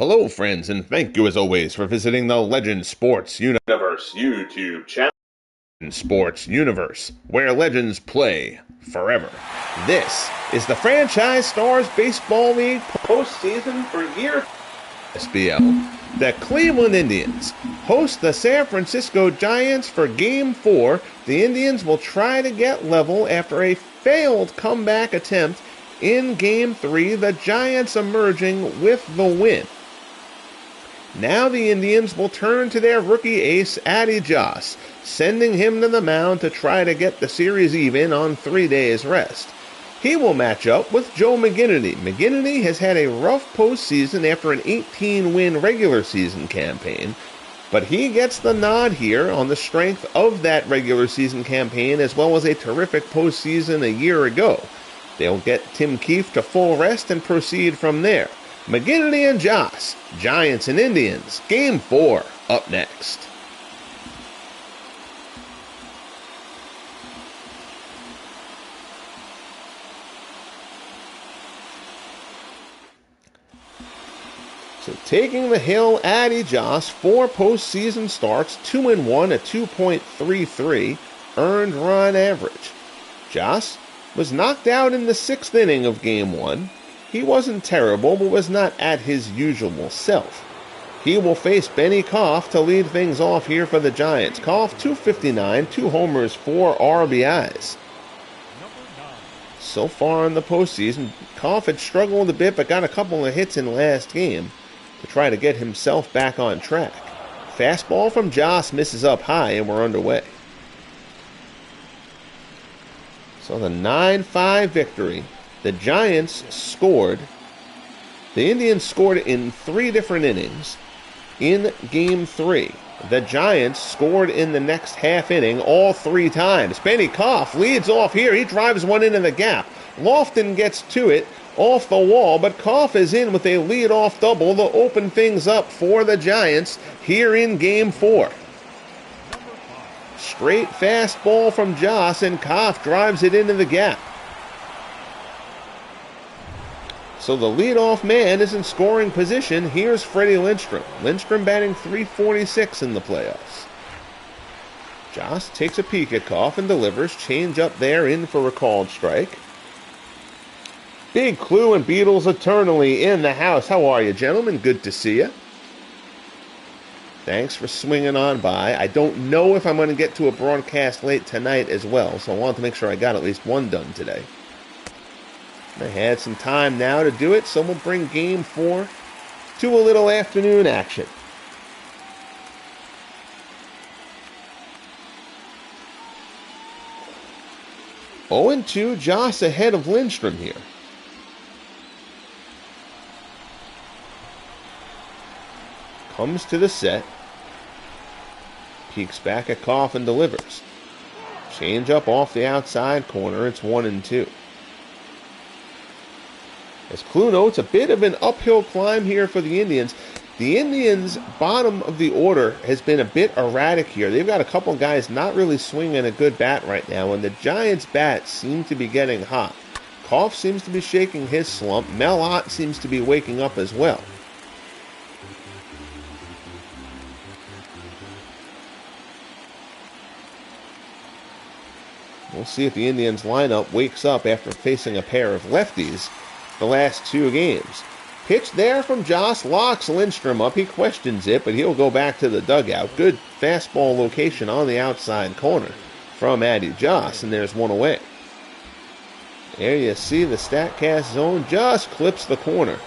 Hello, friends, and thank you as always for visiting the Legend Sports Universe YouTube channel. Sports Universe, where legends play forever. This is the Franchise Stars Baseball League postseason for year SBL. The Cleveland Indians host the San Francisco Giants for Game 4. The Indians will try to get level after a failed comeback attempt in Game 3, the Giants emerging with the win. Now the Indians will turn to their rookie ace, Addie Joss, sending him to the mound to try to get the series even on 3 days rest. He will match up with Joe McGinnity. McGinnity has had a rough postseason after an 18-win regular season campaign, but he gets the nod here on the strength of that regular season campaign as well as a terrific postseason a year ago. They'll get Tim Keefe to full rest and proceed from there. McGinnity and Joss, Giants and Indians, Game 4, up next. So taking the hill, Addie Joss, 4 postseason starts, 2-1, a 2.33 earned run average. Joss was knocked out in the 6th inning of Game 1. He wasn't terrible, but was not at his usual self. He will face Benny Koff to lead things off here for the Giants. Koff, .259, 2 homers, 4 RBIs. So far in the postseason, Koff had struggled a bit, but got a couple of hits in last game to try to get himself back on track. Fastball from Joss misses up high, and we're underway. So the 9-5 victory. The Giants scored. The Indians scored in 3 different innings in Game 3. The Giants scored in the next half inning all 3 times. Benny Koff leads off here. He drives one into the gap. Lofton gets to it off the wall, but Koff is in with a lead-off double to open things up for the Giants here in Game 4. Straight fastball from Joss, and Koff drives it into the gap. So the leadoff man is in scoring position. Here's Freddie Lindstrom. Lindstrom batting .346 in the playoffs. Joss takes a peek at Koff and delivers. Change up there in for a called strike. Big Clue and Beatles eternally in the house. How are you, gentlemen? Good to see you. Thanks for swinging on by. I don't know if I'm going to get to a broadcast late tonight as well, so I wanted to make sure I got at least one done today. I had some time now to do it, so we'll bring Game 4 to a little afternoon action. Oh, 0-2, Joss ahead of Lindstrom here. Comes to the set. Peeks back at Koff and delivers. Change up off the outside corner. It's 1-2. As Clue notes, a bit of an uphill climb here for the Indians. The Indians' bottom of the order has been a bit erratic here. They've got a couple guys not really swinging a good bat right now, and the Giants' bats seem to be getting hot. Koff seems to be shaking his slump. Mel Ott seems to be waking up as well. We'll see if the Indians lineup wakes up after facing a pair of lefties the last 2 games. Pitch there from Joss, locks Lindstrom up. He questions it, but he'll go back to the dugout. Good fastball location on the outside corner from Addie Joss, and there's one away. There you see the StatCast zone. Just clips the corner.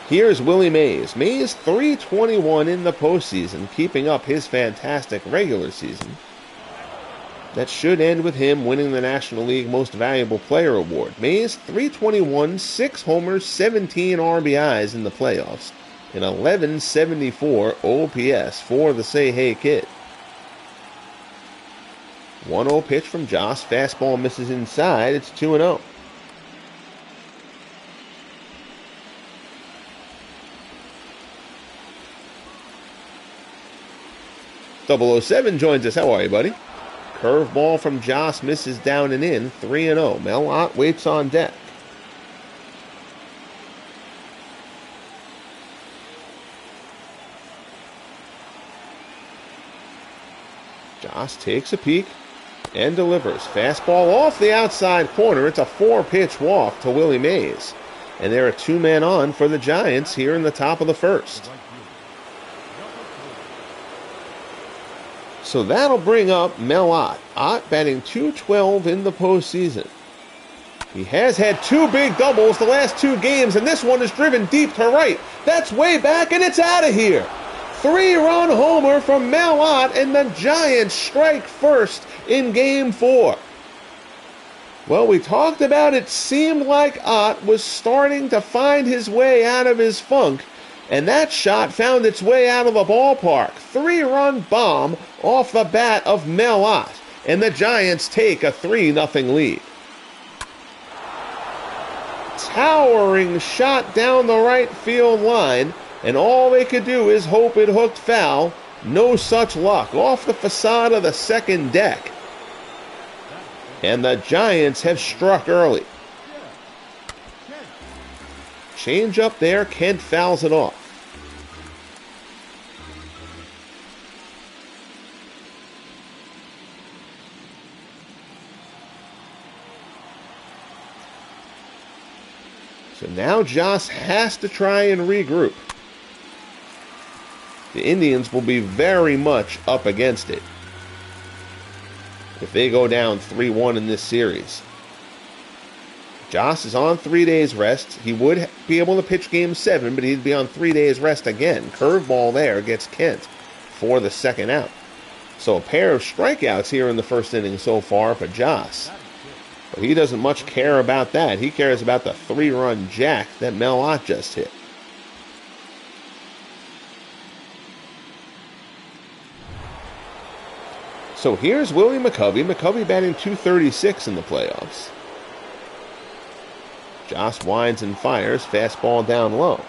Here's Willie Mays. Mays .321 in the postseason, keeping up his fantastic regular season. That should end with him winning the National League Most Valuable Player Award. Mays, .321, 6 homers, 17 RBIs in the playoffs, and 1174 OPS for the Say Hey Kid. 1-0 pitch from Joss. Fastball misses inside. It's 2-0. .007 joins us. How are you, buddy? Curveball from Joss misses down and in. 3-0. Mel Ott waits on deck. Joss takes a peek and delivers. Fastball off the outside corner. It's a 4-pitch walk to Willie Mays. And there are 2 men on for the Giants here in the top of the first. So that'll bring up Mel Ott. Ott batting .212 in the postseason. He has had 2 big doubles the last 2 games, and this one is driven deep to right. That's way back, and it's out of here. 3-run homer from Mel Ott, and the Giants strike first in Game 4. Well, we talked about it seemed like Ott was starting to find his way out of his funk, and that shot found its way out of the ballpark. 3-run bomb off the bat of Mel Ott, and the Giants take a 3-0 lead. Towering shot down the right field line, and all they could do is hope it hooked foul. No such luck. Off the facade of the second deck. And the Giants have struck early. Change up there. Kent fouls it off. So now Joss has to try and regroup. The Indians will be very much up against it if they go down 3-1 in this series. Joss is on 3 days rest. He would be able to pitch Game 7, but he'd be on 3 days rest again. Curveball there gets Kent for the second out. So a pair of strikeouts here in the first inning so far for Joss. But he doesn't much care about that. He cares about the 3-run jack that Mel Ott just hit. So here's Willie McCovey. McCovey batting .236 in the playoffs. Joss winds and fires. Fastball down low.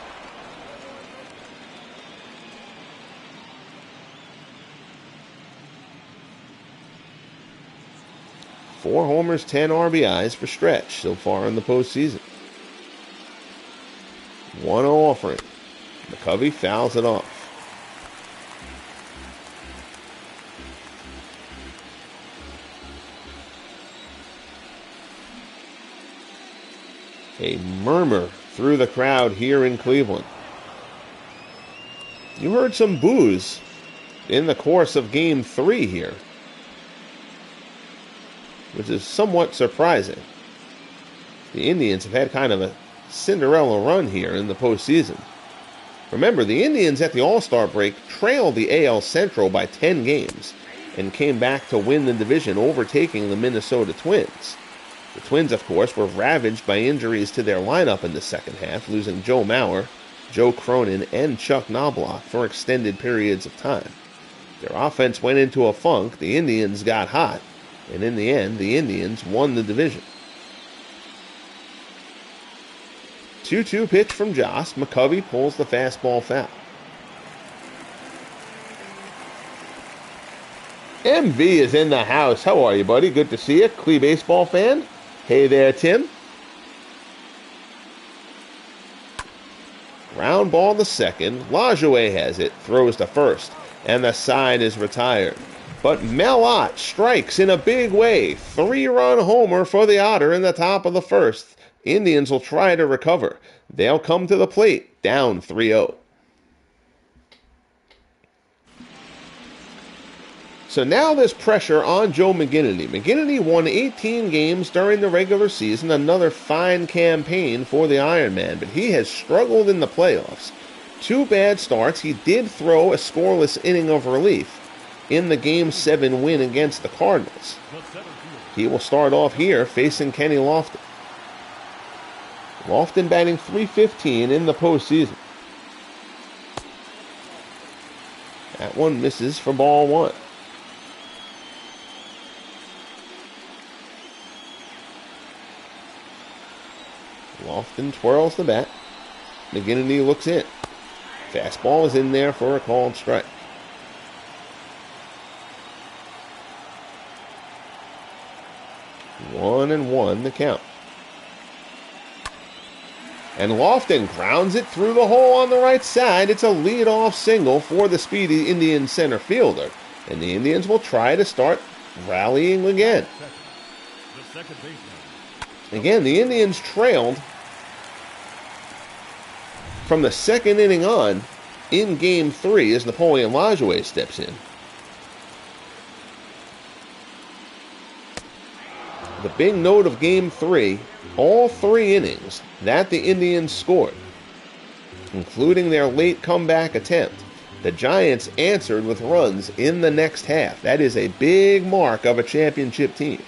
Four homers, 10 RBIs for Stretch so far in the postseason. 1-0 offering. McCovey fouls it off. A murmur through the crowd here in Cleveland. You heard some boos in the course of Game 3 here, which is somewhat surprising. The Indians have had kind of a Cinderella run here in the postseason. Remember, the Indians at the All-Star break trailed the AL Central by 10 games and came back to win the division, overtaking the Minnesota Twins. The Twins, of course, were ravaged by injuries to their lineup in the second half, losing Joe Mauer, Joe Cronin, and Chuck Knobloch for extended periods of time. Their offense went into a funk, the Indians got hot, and in the end, the Indians won the division. 2-2 pitch from Joss. McCovey pulls the fastball foul. MV is in the house. How are you, buddy? Good to see you. Clee baseball fan. Hey there, Tim. Ground ball to second. LaJoie has it. Throws to first. And the side is retired. But Mel Ott strikes in a big way. 3-run homer for the Otter in the top of the first. Indians will try to recover. They'll come to the plate, down 3-0. So now there's pressure on Joe McGinnity. McGinnity won 18 games during the regular season, another fine campaign for the Ironman, but he has struggled in the playoffs. 2 bad starts. He did throw a scoreless inning of relief in the Game 7 win against the Cardinals. He will start off here facing Kenny Lofton. Lofton batting .315 in the postseason. That one misses for ball 1. Lofton twirls the bat. McGinnity looks in. Fastball is in there for a called strike. One and one the count. And Lofton grounds it through the hole on the right side. It's a leadoff single for the speedy Indian center fielder. And the Indians will try to start rallying again. Again, the Indians trailed from the second inning on in Game 3 as Napoleon Lajoie steps in. The big note of Game 3, all 3 innings that the Indians scored, including their late comeback attempt, the Giants answered with runs in the next half. That is a big mark of a championship team.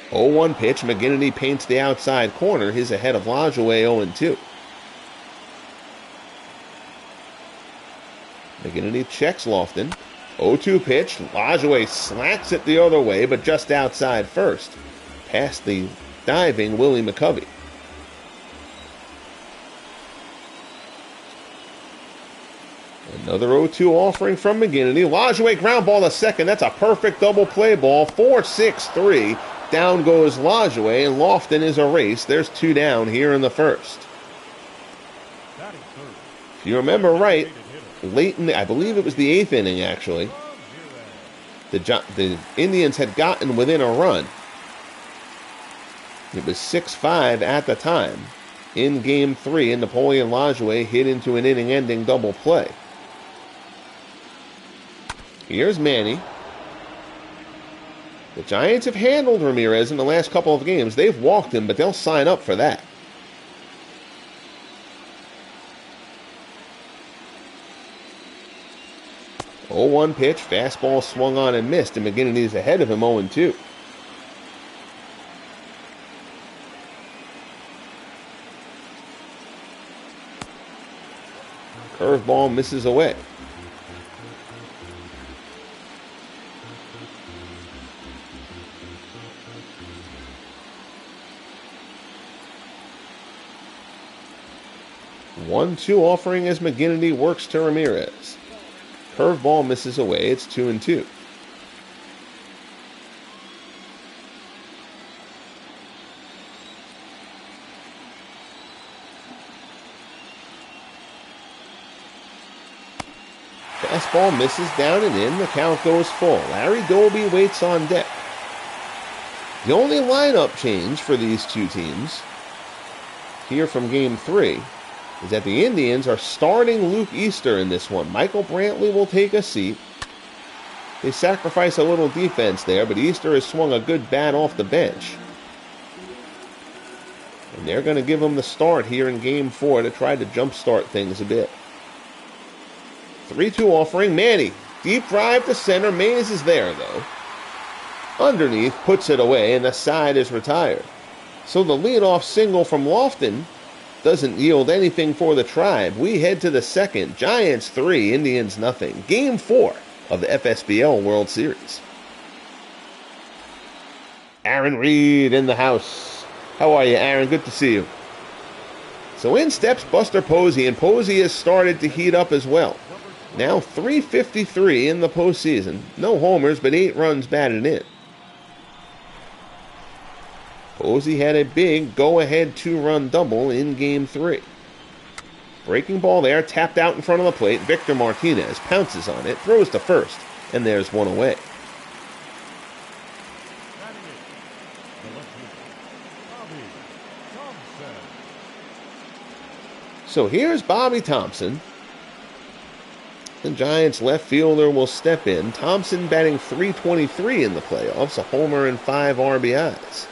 0-1 pitch, McGinnity paints the outside corner. He's ahead of Lajoie 0-2. McGinnity checks Lofton. 0-2 pitch, Lajoie slats it the other way, but just outside first, past the diving Willie McCovey. Another 0-2 offering from McGinnity. Lajoie ground ball to second. That's a perfect double play ball. 4-6-3. Down goes Lajoie, and Lofton is erased. There's 2 down here in the first. If you remember right, late in the, I believe it was the 8th inning actually, the Indians had gotten within a run. It was 6-5 at the time in Game 3, and Napoleon Lajoie hit into an inning-ending double play. Here's Manny. The Giants have handled Ramirez in the last couple of games. They've walked him, but they'll sign up for that. Oh, 0-1 pitch, fastball swung on and missed, and McGinnity's ahead of him 0-2. Curveball misses away. One-two offering as McGinnity works to Ramirez. Curveball misses away. It's 2-2. Fastball misses down and in. The count goes full. Larry Doby waits on deck. The only lineup change for these two teams here from Game 3 is that the Indians are starting Luke Easter in this one. Michael Brantley will take a seat. They sacrifice a little defense there, but Easter has swung a good bat off the bench. And they're going to give him the start here in Game 4 to try to jumpstart things a bit. 3-2 offering. Manny, deep drive to center. Mays is there, though. Underneath, puts it away, and the side is retired. So the leadoff single from Lofton doesn't yield anything for the Tribe. We head to the second. Giants 3, Indians nothing. Game 4 of the FSBL World Series. Aaron Reed in the house. How are you, Aaron? Good to see you. So in steps Buster Posey, and Posey has started to heat up as well. Now .353 in the postseason. No homers, but 8 runs batted in. Posey had a big go-ahead 2-run double in Game 3. Breaking ball there, tapped out in front of the plate. Victor Martinez pounces on it, throws to first, and there's one away. So here's Bobby Thompson. The Giants left fielder will step in. Thompson batting .323 in the playoffs, a homer and 5 RBIs.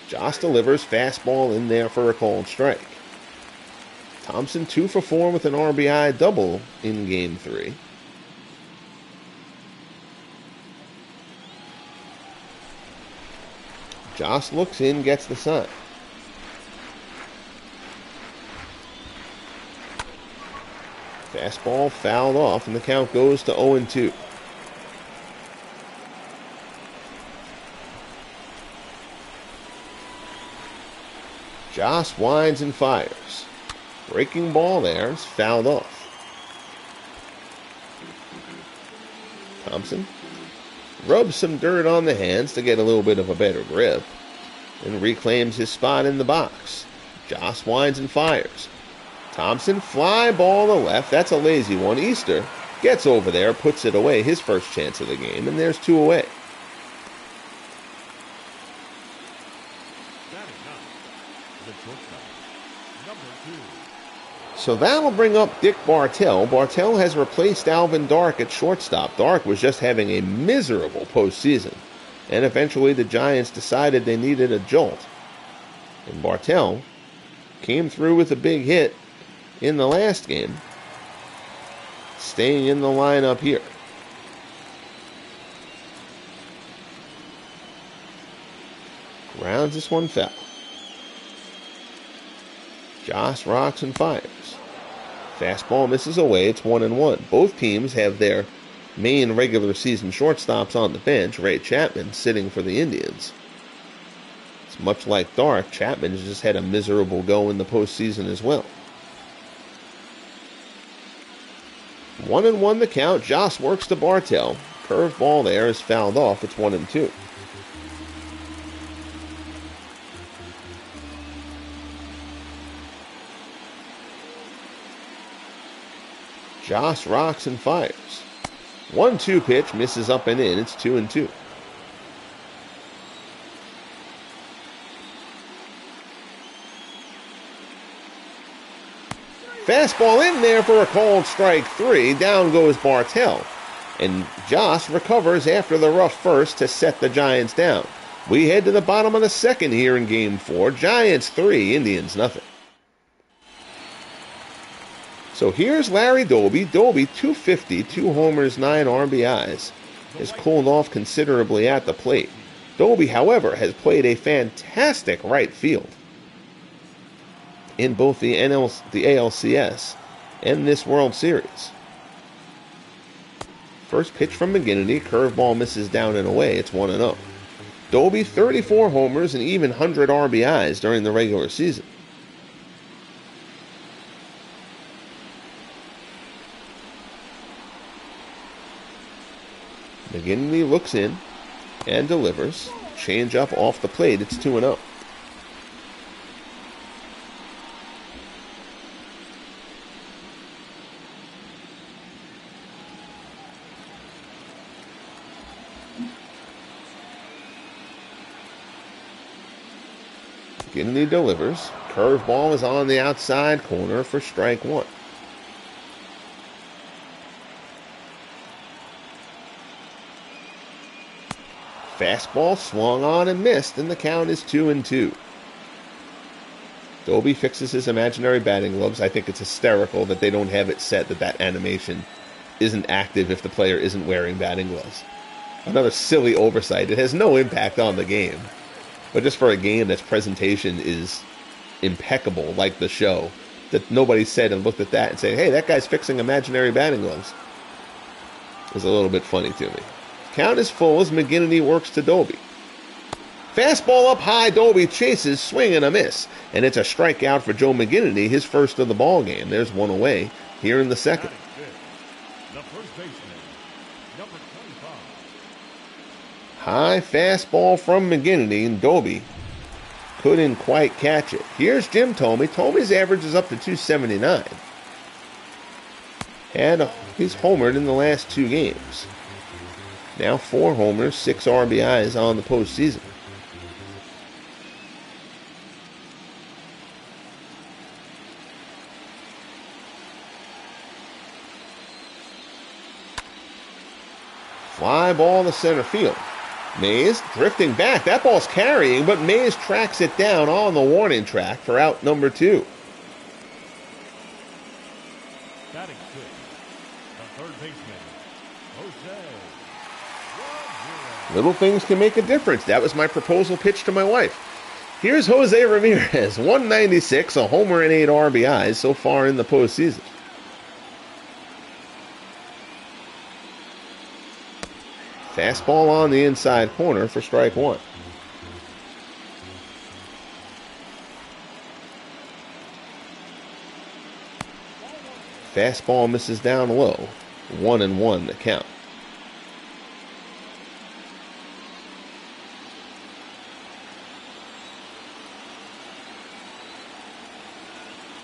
Joss delivers, fastball in there for a called strike. Thompson 2 for 4 with an RBI double in Game 3. Joss looks in, gets the sign. Fastball fouled off, and the count goes to 0-2. Joss winds and fires. Breaking ball there is fouled off. Thompson rubs some dirt on the hands to get a little bit of a better grip and reclaims his spot in the box. Joss winds and fires. Thompson, fly ball to left. That's a lazy one. Easter gets over there, puts it away. His first chance of the game, and there's 2 away. So that'll bring up Dick Bartell. Bartell has replaced Alvin Dark at shortstop. Dark was just having a miserable postseason, and eventually the Giants decided they needed a jolt. And Bartell came through with a big hit in the last game, staying in the lineup here. Grounds this one foul. Joss rocks and fires. Fastball misses away. It's 1-1. Both teams have their main regular season shortstops on the bench. Ray Chapman sitting for the Indians. It's much like Dark. Chapman has just had a miserable go in the postseason as well. 1-1 the count. Joss works to Bartell. Curveball there is fouled off. It's 1-2. Joss rocks and fires. 1-2 pitch, misses up and in. It's 2-2. Fastball in there for a called strike 3. Down goes Bartell. And Joss recovers after the rough first to set the Giants down. We head to the bottom of the second here in Game 4. Giants 3, Indians nothing. So here's Larry Doby. Doby, 250, 2 homers, 9 RBIs. Has cooled off considerably at the plate. Doby, however, has played a fantastic right field in both the ALCS and this World Series. First pitch from McGinnity. Curveball misses down and away. It's 1-0. Doby, 34 homers and even 100 RBIs during the regular season. McGinnity looks in and delivers. Change up off the plate. It's 2-0. McGinnity delivers. Curveball is on the outside corner for strike 1. Fastball swung on and missed, and the count is 2-2. Doby fixes his imaginary batting gloves. I think it's hysterical that they don't have it set that animation isn't active if the player isn't wearing batting gloves. Another silly oversight. It has no impact on the game. But just for a game that's presentation is impeccable, like the show, that nobody said and looked at that and said, hey, that guy's fixing imaginary batting gloves, is a little bit funny to me. Count is full as McGinnity works to Doby. Fastball up high, Doby chases, swing and a miss. And it's a strikeout for Joe McGinnity, his first of the ball game. There's one away here in the second. The first baseman, number 25. High fastball from McGinnity, and Doby couldn't quite catch it. Here's Jim Thome. Thome's average is up to 279. And he's homered in the last 2 games. Now 4 homers, 6 RBIs on the postseason. Fly ball to center field. Mays drifting back. That ball's carrying, but Mays tracks it down on the warning track for out number 2. Batting fifth, the third baseman, Jose. Little things can make a difference. That was my proposal pitch to my wife. Here's Jose Ramirez, 196, a homer and 8 RBIs so far in the postseason. Fastball on the inside corner for strike 1. Fastball misses down low. 1-1 the count.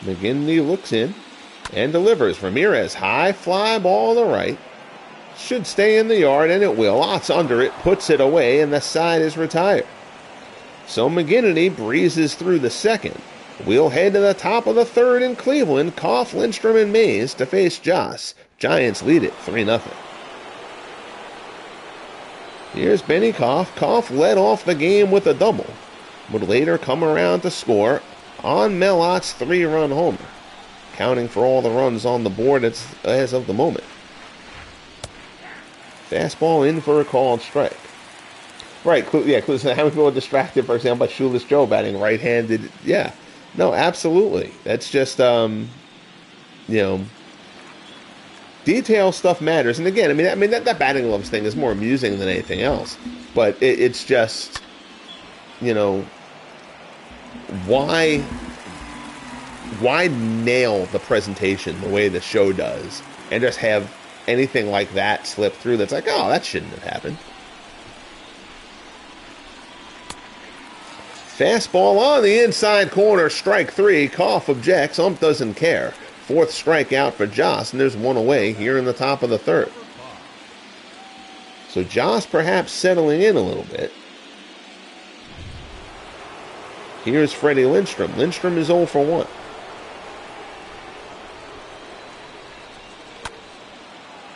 McGinnity looks in and delivers. Ramirez, high fly ball to the right. Should stay in the yard, and it will. Ott's under it, puts it away, and the side is retired. So McGinnity breezes through the second. We'll head to the top of the third in Cleveland. Koff, Lindstrom, and Mays to face Joss. Giants lead it 3-0. Here's Benny Koff. Koff led off the game with a double, would later come around to score on Melot's 3-run homer, counting for all the runs on the board as of the moment. Fastball in for a called strike. Right, yeah, how many people are distracted, for example, by Shoeless Joe batting right-handed? Yeah, no, absolutely. That's just, detail stuff matters. And again, I mean that batting gloves thing is more amusing than anything else. But it's just, why nail the presentation the way the show does and just have anything like that slip through that's like, oh, that shouldn't have happened. Fastball on the inside corner, strike 3. Koff objects. Ump doesn't care. 4th strikeout for Joss, and there's one away here in the top of the third. So Joss perhaps settling in a little bit. Here's Freddie Lindstrom. Lindstrom is 0 for 1.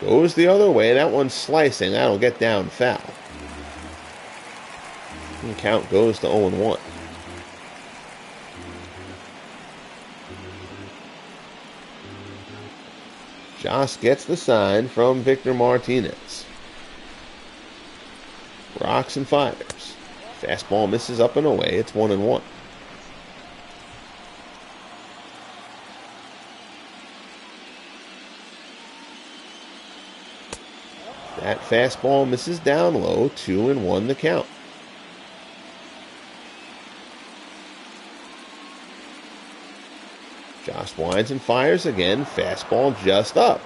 Goes the other way. That one's slicing. That'll get down foul. And count goes to 0-1. Joss gets the sign from Victor Martinez. Rocks and fires. Fastball misses up and away. It's 1-1. That fastball misses down low. 2-1 the count. Joss winds and fires again. Fastball just up.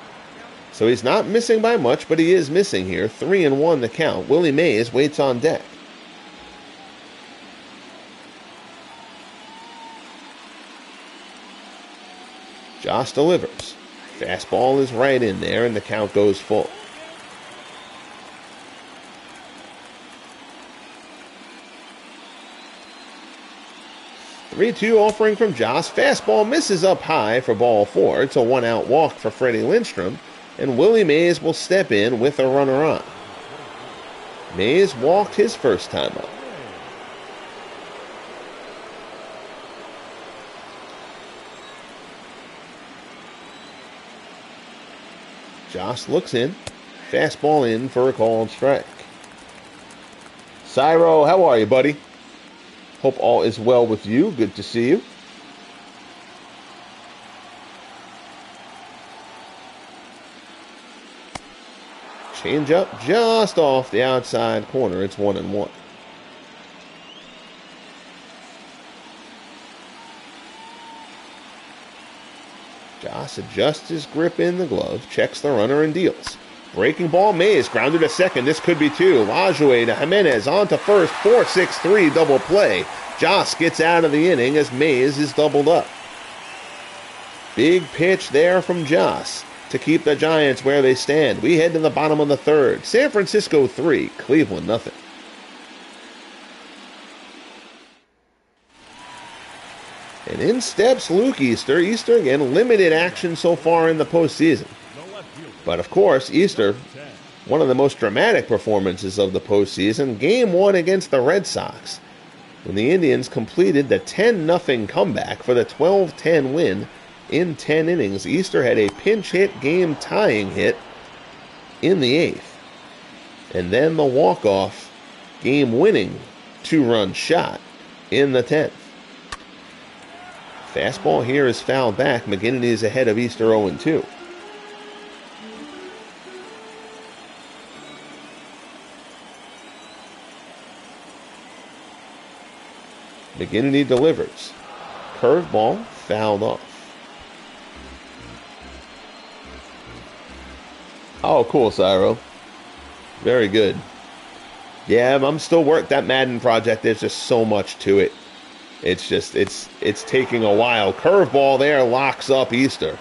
So he's not missing by much, but he is missing here. 3-1 the count. Willie Mays waits on deck. Joss delivers. Fastball is right in there, and the count goes full. Three-two offering from Joss. Fastball misses up high for ball 4. It's a 1-out walk for Freddie Lindstrom, and Willie Mays will step in with a runner on. Mays walked his first time up. Joss looks in. Fastball in for a called strike. Cyro, how are you, buddy? Hope all is well with you. Good to see you. Change up just off the outside corner. It's 1-1. Joss adjusts his grip in the glove, checks the runner, and deals. Breaking ball, Mays grounded to second. This could be 2. Lajoie to Jimenez on to first. 4-6-3 double play. Joss gets out of the inning as Mays is doubled up. Big pitch there from Joss to keep the Giants where they stand. We head to the bottom of the third. San Francisco 3, Cleveland nothing. And in steps Luke Easter. Easter again, limited action so far in the postseason. But of course, Easter, one of the most dramatic performances of the postseason, Game 1 against the Red Sox, when the Indians completed the 10-0 comeback for the 12-10 win in 10 innings. Easter had a pinch hit, game-tying hit in the 8th. And then the walk-off, game-winning 2-run shot in the 10th. Fastball here is fouled back. McGinnity is ahead of Easter 0-2. McGinnity delivers. Curveball fouled off. Oh, cool, Cyro. Very good. Yeah, I'm still working that Madden project. There's just so much to it. It's just, it's taking a while. Curveball there locks up Easter.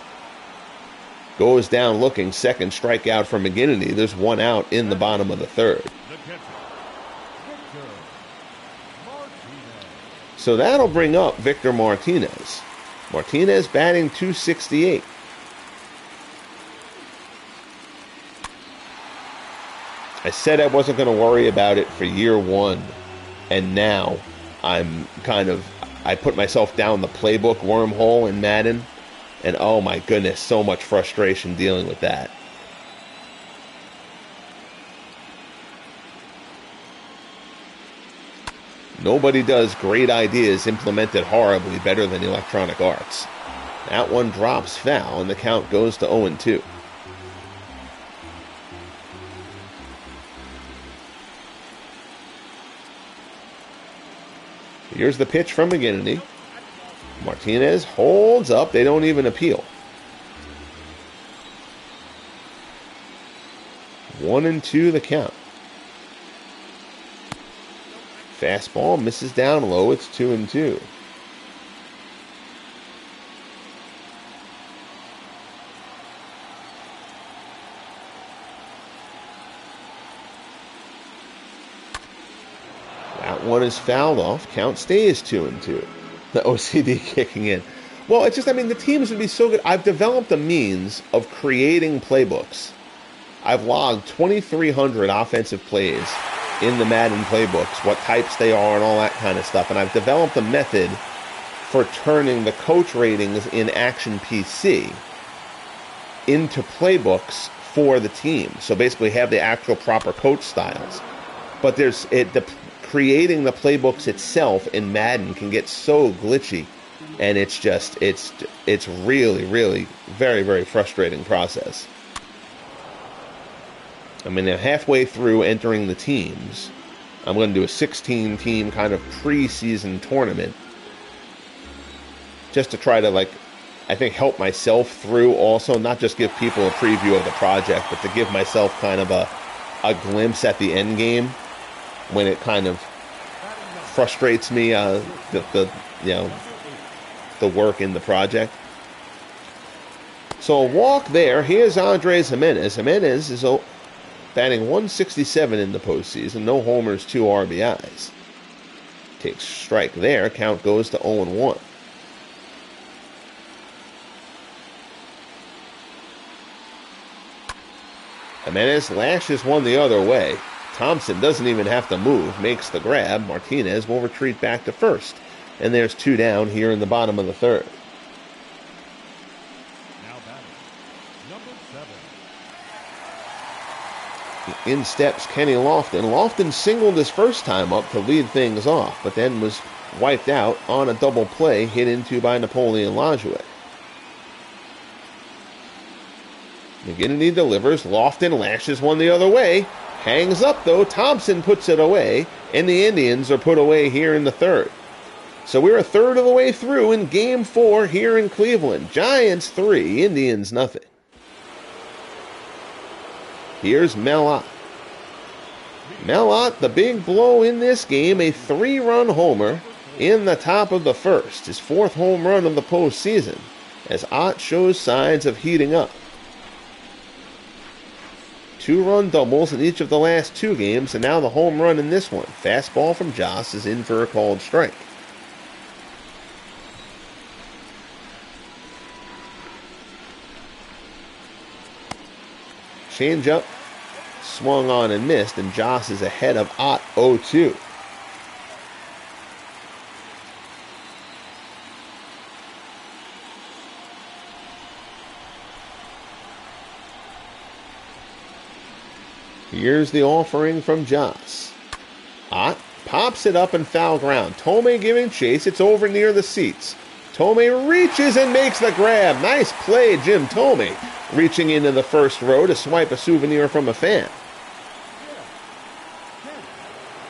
Goes down looking, second strikeout for McGinnity. There's one out in the bottom of the third. So that'll bring up Victor Martinez. Martinez batting .268. I said I wasn't going to worry about it for year one, and now I put myself down the playbook wormhole in Madden, and oh my goodness, so much frustration dealing with that. Nobody does great ideas implemented horribly better than Electronic Arts. That one drops foul, and the count goes to 0-2. Here's the pitch from McGinnity. Martinez holds up. They don't even appeal. 1-2 the count. Fastball misses down low. It's 2-2. That one is fouled off. Count stays 2-2. The OCD kicking in. Well, it's just, I mean, the teams would be so good. I've developed a means of creating playbooks. I've logged 2,300 offensive plays in the Madden playbooks, what types they are and all that kind of stuff. And I've developed a method for turning the coach ratings in Action PC into playbooks for the team. So basically have the actual proper coach styles. But creating the playbooks itself in Madden can get so glitchy, and it's really, really very, very frustrating process. I mean, I'm halfway through entering the teams. I'm going to do a 16-team kind of preseason tournament just to try to, I think, help myself through also, not just give people a preview of the project, but to give myself kind of a glimpse at the end game when it kind of frustrates me, the work in the project. So a walk there. Here's Andres Jimenez. Jimenez is batting .167 in the postseason. No homers, 2 RBIs. Takes strike there. Count goes to 0-1. Jimenez lashes one the other way. Thompson doesn't even have to move, makes the grab. Martinez will retreat back to first. And there's 2 down here in the bottom of the third. Now batting, number 7. In steps Kenny Lofton. Lofton singled his first time up to lead things off, but then was wiped out on a double play hit into by Napoleon Lajoie. McGinnity delivers. Lofton lashes one the other way. Hangs up, though. Thompson puts it away, and the Indians are put away here in the third. So we're a third of the way through in Game 4 here in Cleveland. Giants 3, Indians nothing. Here's Melott. Melott, the big blow in this game, a 3-run homer in the top of the first. His 4th home run of the postseason, as Ott shows signs of heating up. 2-run doubles in each of the last 2 games, and now the home run in this one. Fastball from Joss is in for a called strike. Changeup swung on and missed, and Joss is ahead of Ott 0-2. Here's the offering from Joss. Ott pops it up and foul ground. Tomei giving chase. It's over near the seats. Tomei reaches and makes the grab. Nice play, Jim Tomei, reaching into the first row to swipe a souvenir from a fan.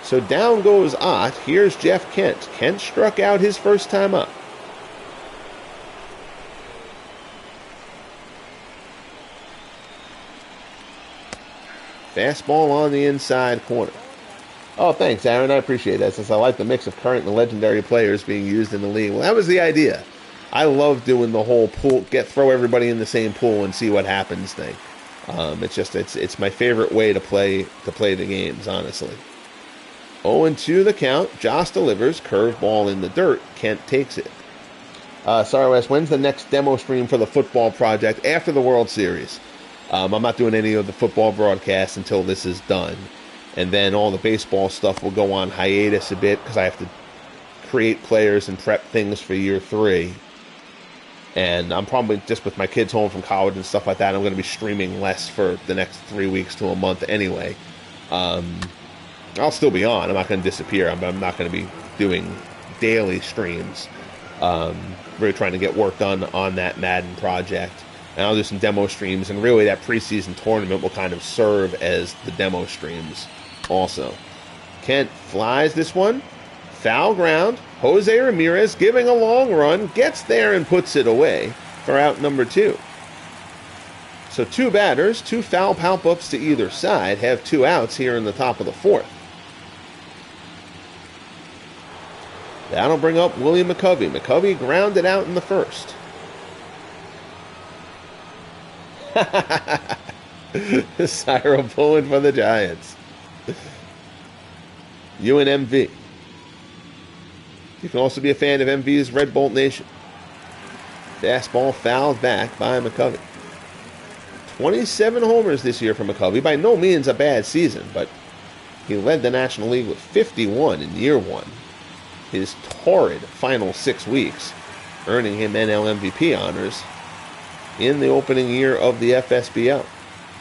So down goes Ott. Here's Jeff Kent. Kent struck out his first time up. Fastball on the inside corner. Oh, thanks, Aaron. I appreciate that, since I like the mix of current and legendary players being used in the league. Well, that was the idea. I love doing the whole pool, throw everybody in the same pool and see what happens thing. It's my favorite way to play the games, honestly. 0-2 the count. Joss delivers. Curveball in the dirt. Kent takes it. Sorry, Wes. When's the next demo stream for the football project? After the World Series. I'm not doing any of the football broadcasts until this is done. And then all the baseball stuff will go on hiatus a bit because I have to create players and prep things for year 3. And I'm probably, just with my kids home from college and stuff like that, I'm going to be streaming less for the next 3 weeks to a month anyway. I'll still be on. I'm not going to disappear. I'm not going to be doing daily streams. Really trying to get work done on that Madden project. And I'll do some demo streams. And really, that preseason tournament will kind of serve as the demo streams also. Kent flies this one. Foul ground. Jose Ramirez giving a long run. Gets there and puts it away for out number 2. So 2 batters, 2 foul pop-ups to either side, have 2 outs here in the top of the 4th. That'll bring up Willie McCovey. McCovey grounded out in the 1st. Cyril pulling for the Giants. You and MV. You can also be a fan of MV's Red Bolt Nation. Fastball fouled back by McCovey. 27 homers this year for McCovey. By no means a bad season, but he led the National League with 51 in year 1. His torrid final 6 weeks, earning him NL MVP honors in the opening year of the FSBL.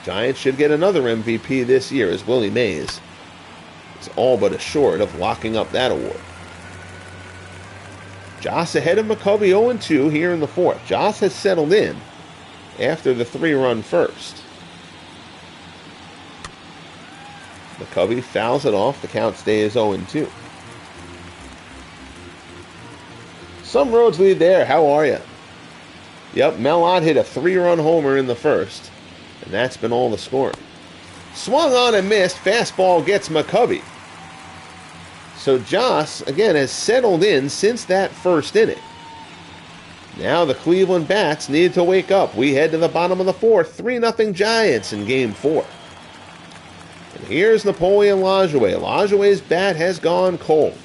Giants should get another MVP this year, as Willie Mays is all but assured of locking up that award. Joss ahead of McCovey 0-2 here in the 4th. Joss has settled in after the 3-run first. McCovey fouls it off. The count stays 0-2. Some roads lead there. How are you? Yep, Melott hit a 3-run homer in the 1st, and that's been all the scoring. Swung on and missed. Fastball gets McCovey. So Joss, again, has settled in since that 1st inning. Now the Cleveland Bats need to wake up. We head to the bottom of the 4th. 3-0 Giants in Game 4. And here's Napoleon Lajoie. Lajoie's bat has gone cold.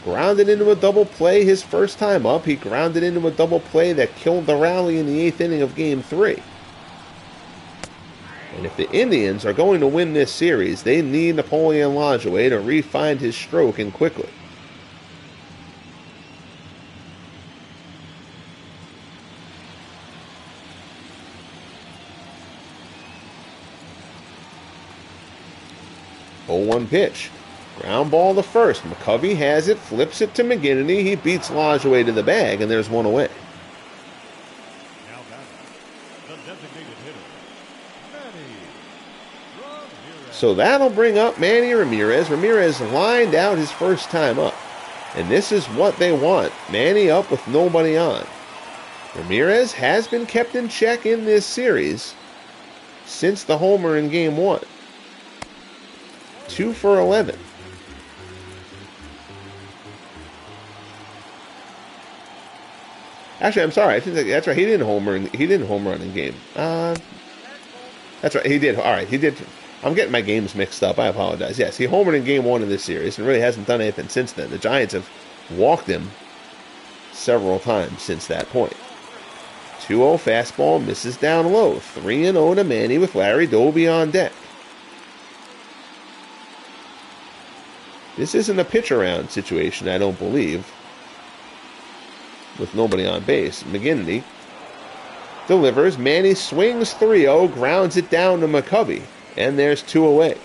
Grounded into a double play his first time up. He grounded into a double play that killed the rally in the 8th inning of Game 3. And if the Indians are going to win this series, they need Napoleon Lajoie to re-find his stroke and quickly. Oh, 0-1 pitch. Ground ball to first. McCovey has it, flips it to McGinnity. He beats Lajoie to the bag, and there's 1 away. Now batting, the designated hitter, Manny Ramirez. So that'll bring up Manny Ramirez. Ramirez lined out his first time up. And this is what they want. Manny up with nobody on. Ramirez has been kept in check in this series since the homer in Game 1. 2 for 11. Actually, I'm sorry. I think that's right. He didn't home run in game. That's right. He did. All right. He did. I'm getting my games mixed up. I apologize. Yes, he homered in Game 1 of this series and really hasn't done anything since then. The Giants have walked him several times since that point. 2-0 fastball misses down low. 3-0 to Manny with Larry Doby on deck. This isn't a pitch around situation, I don't believe, with nobody on base. McGinnity delivers. Manny swings 3-0, grounds it down to McCovey, and there's 2 away.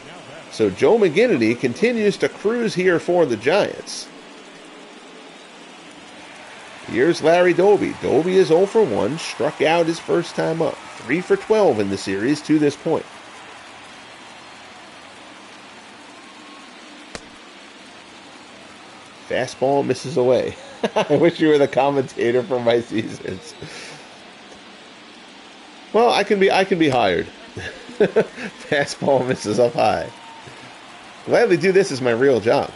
So Joe McGinnity continues to cruise here for the Giants. Here's Larry Doby. Doby is 0 for 1, struck out his first time up. 3 for 12 in the series to this point. Fastball misses away. I wish you were the commentator for my seasons. Well, I can be hired. Fastball misses up high. Gladly do this as my real job.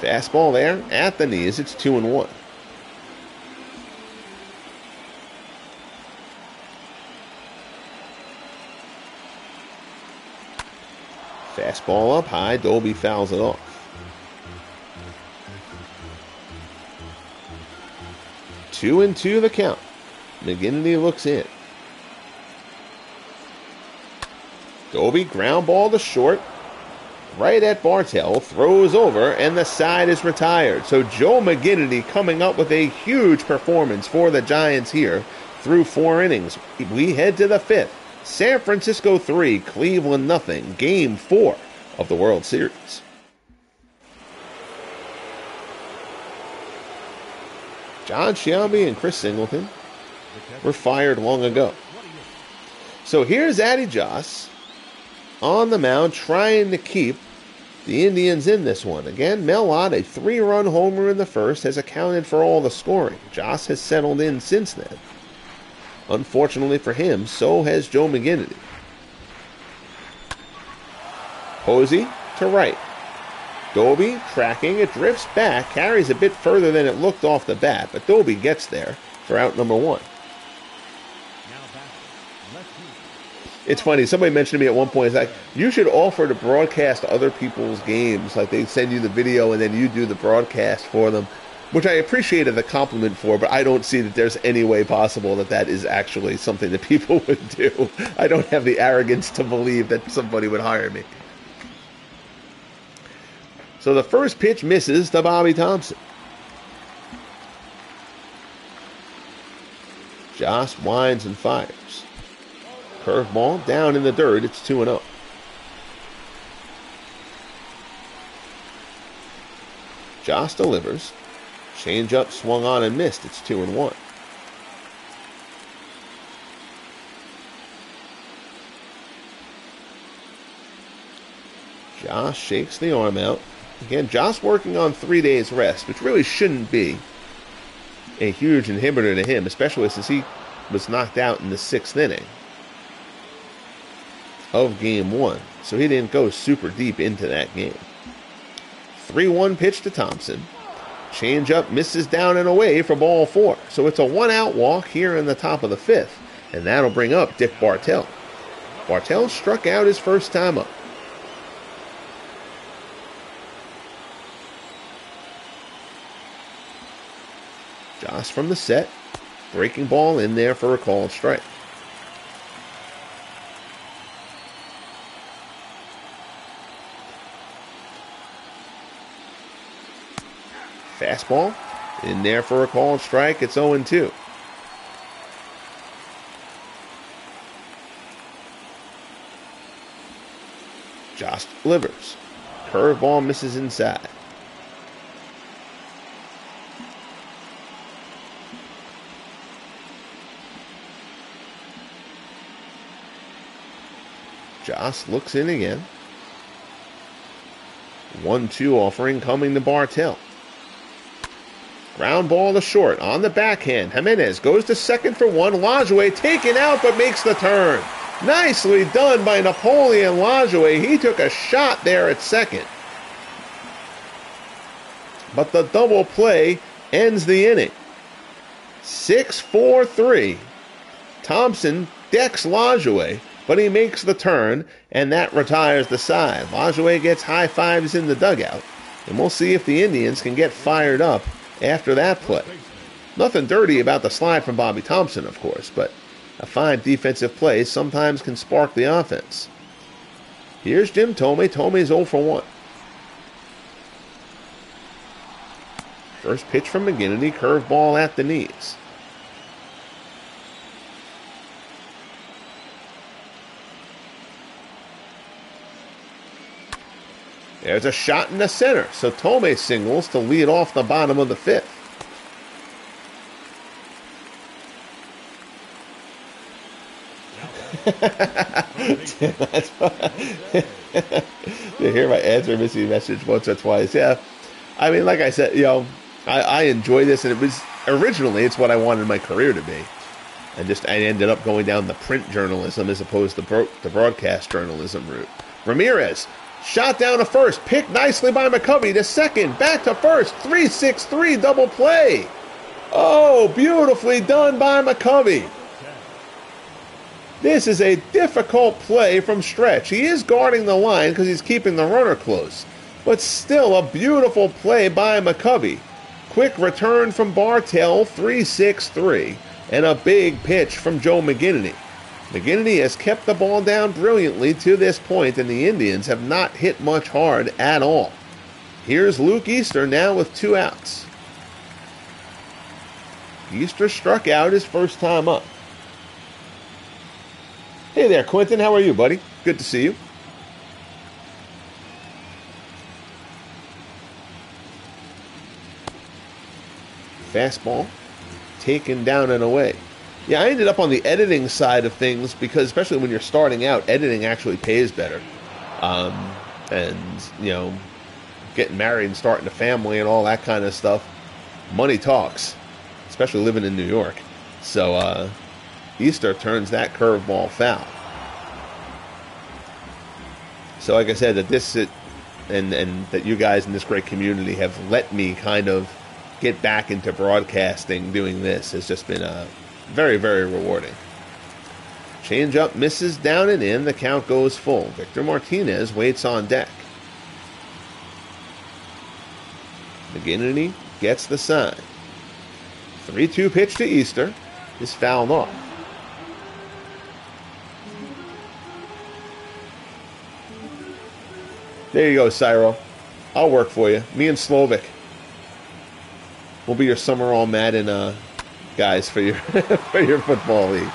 Fastball there at the knees. It's 2-1. Fastball up high. Doby fouls it off. 2-2 the count. McGinnity looks in. Doby ground ball to short. Right at Bartell. Throws over, and the side is retired. So Joe McGinnity coming up with a huge performance for the Giants here through 4 innings. We head to the 5th. San Francisco 3, Cleveland nothing. Game 4 of the World Series. John Sciambi and Chris Singleton were fired long ago. So here's Addie Joss on the mound trying to keep the Indians in this one. Again, Mel Ott, a 3-run homer in the first, has accounted for all the scoring. Joss has settled in since then. Unfortunately for him, so has Joe McGinnity. Posey to right. Doby tracking, it drifts back, carries a bit further than it looked off the bat, but Doby gets there for out number 1. It's funny, somebody mentioned to me at one point, it's like, you should offer to broadcast other people's games. Like, they send you the video and then you do the broadcast for them, which I appreciated the compliment for, but I don't see that there's any way possible that that is actually something that people would do. I don't have the arrogance to believe that somebody would hire me. So the first pitch misses to Bobby Thompson. Joss winds and fires. Curveball down in the dirt. It's 2-0. Joss delivers. Changeup swung on and missed. It's 2-1. Joss shakes the arm out. Again, Joss working on 3 days rest, which really shouldn't be a huge inhibitor to him, especially since he was knocked out in the 6th inning of Game 1. So he didn't go super deep into that game. 3-1 pitch to Thompson. Changeup misses down and away for ball 4. So it's a 1-out walk here in the top of the 5th. And that'll bring up Dick Bartell. Bartell struck out his first time up. Joss from the set. Breaking ball in there for a called strike. Fastball in there for a called strike. It's 0-2. Joss delivers. Curveball misses inside. Joss looks in again. 1-2 offering coming to Bartell. Ground ball to short on the backhand. Jimenez goes to second for 1. Lajoie taken out but makes the turn. Nicely done by Napoleon Lajoie. He took a shot there at second. But the double play ends the inning. 6-4-3. Thompson decks Lajoie, but he makes the turn, and that retires the side. Lajoie gets high fives in the dugout, and we'll see if the Indians can get fired up after that play. Nothing dirty about the slide from Bobby Thompson, of course, but a fine defensive play sometimes can spark the offense. Here's Jim Thome. Thome's 0 for 1. First pitch from McGinnity, curveball at the knees. There's a shot in the center, so Thome singles to lead off the bottom of the 5th. You hear my answer missing message once or twice. Yeah, I mean, like I said, I enjoy this, and it was originally it's what I wanted my career to be. I ended up going down the print journalism as opposed to the broadcast journalism route. Ramirez, shot down to first, picked nicely by McCovey to second, back to first, 3-6-3 double play. Oh, beautifully done by McCovey. This is a difficult play from stretch. He is guarding the line because he's keeping the runner close, but still a beautiful play by McCovey. Quick return from Bartell, 3-6-3, and a big pitch from Joe McGinnity. McGinnity has kept the ball down brilliantly to this point, and the Indians have not hit much hard at all. Here's Luke Easter now with 2 outs. Easter struck out his first time up. Hey there, Quentin. How are you, buddy? Good to see you. Fastball taken down and away. Yeah, I ended up on the editing side of things because, especially when you're starting out, editing actually pays better. And, you know, getting married and starting a family and all that kind of stuff, money talks, especially living in New York. So, Easter turns that curveball foul. So, like I said, and that you guys in this great community have let me kind of get back into broadcasting doing this has just been very, very rewarding. Changeup misses down and in. The count goes full. Victor Martinez waits on deck. McGinnity gets the sign. 3-2 pitch to Easter is fouled off. There you go, Cyro. I'll work for you. Me and Slovic. We'll be your summer all Madden guys for your for your football league.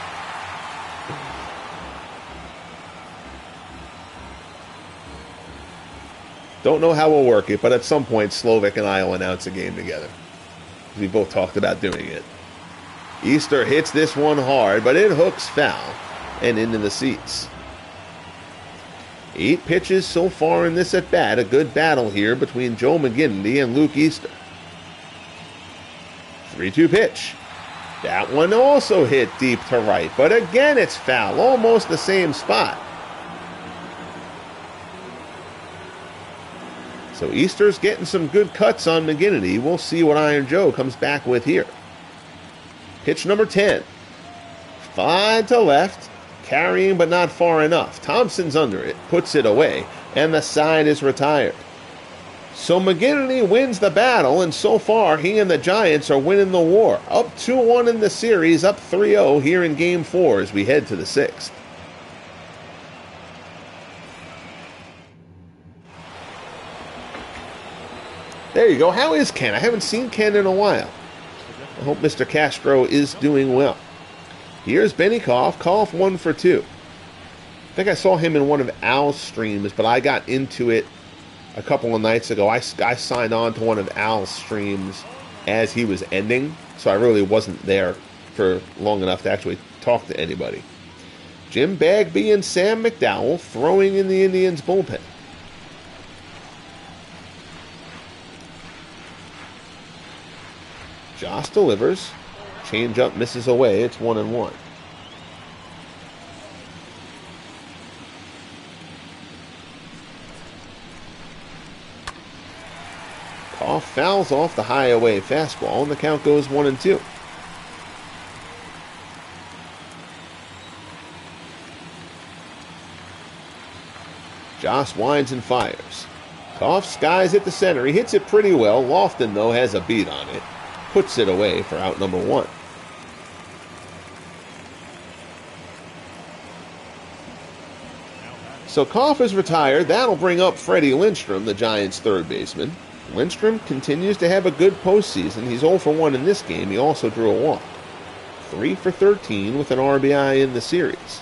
Don't know how we'll work it, but at some point Slovic and I will announce a game together. We both talked about doing it. Easter hits this one hard, but it hooks foul and into the seats. 8 pitches so far in this at-bat. A good battle here between Joe McGinnity and Luke Easter. 3-2 pitch. That one also hit deep to right, but again it's foul, almost the same spot. So Easter's getting some good cuts on McGinnity. We'll see what Iron Joe comes back with here. Pitch number 10. Fly to left, carrying but not far enough. Thompson's under it, puts it away, and the side is retired. So McGinnity wins the battle, and so far he and the Giants are winning the war. Up 2-1 in the series, up 3-0 here in Game 4 as we head to the 6th. There you go. How is Ken? I haven't seen Ken in a while. I hope Mr. Castro is doing well. Here's Benny Koff. Koff 1 for 2. I think I saw him in one of Al's streams, but I got into it a couple of nights ago. I signed on to one of Al's streams as he was ending, so I really wasn't there for long enough to actually talk to anybody. Jim Bagby and Sam McDowell throwing in the Indians' bullpen. Joss delivers. Changeup misses away. It's 1-1. Koff fouls off the high away fastball, and the count goes 1-2. Joss winds and fires. Koff skies at the center. He hits it pretty well. Lofton, though, has a beat on it. Puts it away for out number 1. So Koff is retired. That'll bring up Freddie Lindstrom, the Giants' third baseman. Lindstrom continues to have a good postseason. He's 0 for 1 in this game. He also drew a walk. 3 for 13 with an RBI in the series.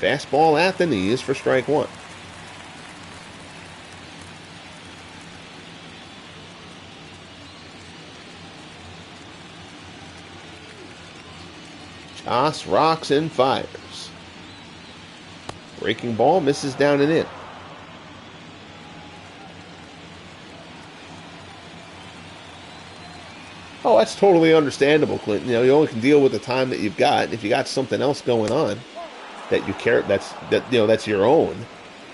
Fastball at the knees for strike 1. Joss rocks and fires. Breaking ball misses down and in. Oh, that's totally understandable, Clinton. You only can deal with the time that you've got. If you got something else going on that you care, that's your own.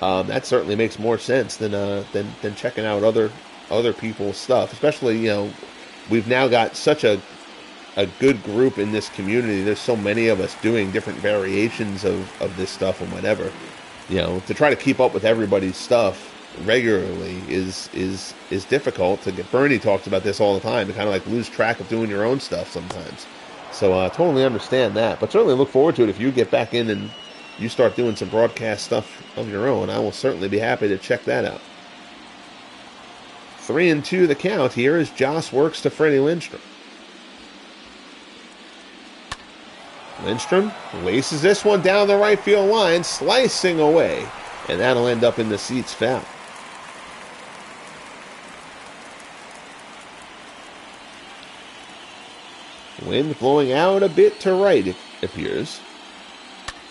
That certainly makes more sense than checking out other people's stuff. Especially, we've now got such a good group in this community. There's so many of us doing different variations of this stuff and whatever. To try to keep up with everybody's stuff regularly is difficult. Bernie talks about this all the time. To kind of like lose track of doing your own stuff sometimes. So I totally understand that. But certainly look forward to it if you get back in and you start doing some broadcast stuff of your own. I will certainly be happy to check that out. 3-2 the count here as Joss works to Freddie Lindstrom. Lindstrom laces this one down the right field line, slicing away, and that'll end up in the seats foul. Wind blowing out a bit to right, it appears.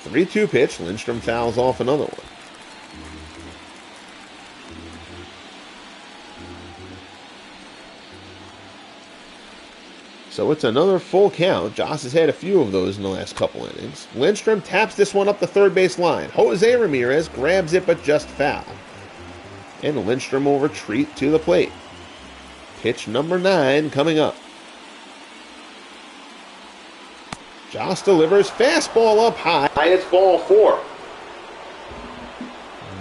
3-2 pitch, Lindstrom fouls off another one. So it's another full count. Joss has had a few of those in the last couple innings. Lindstrom taps this one up the third base line. Jose Ramirez grabs it but just foul. And Lindstrom will retreat to the plate. Pitch number 9 coming up. Joss delivers fastball up high. It's ball 4.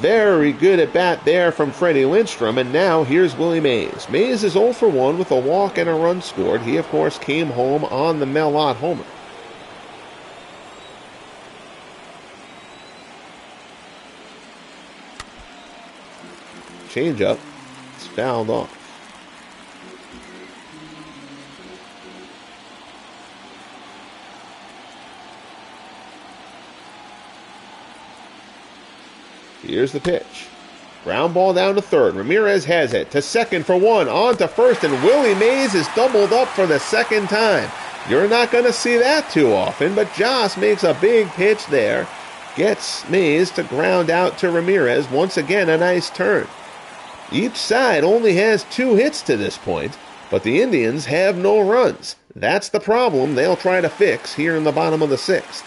Very good at bat there from Freddie Lindstrom, and now here's Willie Mays. Mays is 0 for 1 with a walk and a run scored. He, of course, came home on the Mel Ott homer. Changeup is fouled off. Here's the pitch. Ground ball down to third. Ramirez has it to second for 1. On to first, and Willie Mays is doubled up for the second time. You're not going to see that too often, but Joss makes a big pitch there. Gets Mays to ground out to Ramirez. Once again, a nice turn. Each side only has 2 hits to this point, but the Indians have no runs. That's the problem they'll try to fix here in the bottom of the 6th.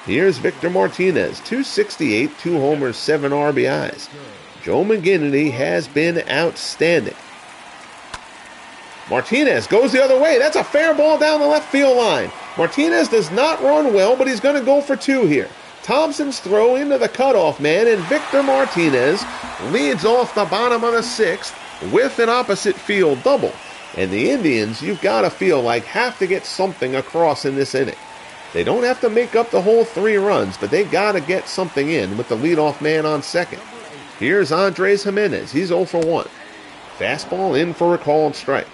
Here's Victor Martinez, 268, 2 homers, 7 RBIs. Joe McGinnity has been outstanding. Martinez goes the other way. That's a fair ball down the left field line. Martinez does not run well, but he's going to go for 2 here. Thompson's throw into the cutoff man, and Victor Martinez leads off the bottom of the 6th with an opposite field double. And the Indians, you've got to feel like, have to get something across in this inning. They don't have to make up the whole 3 runs, but they got to get something in with the leadoff man on second. Here's Andres Jimenez. He's 0 for 1. Fastball in for a called strike.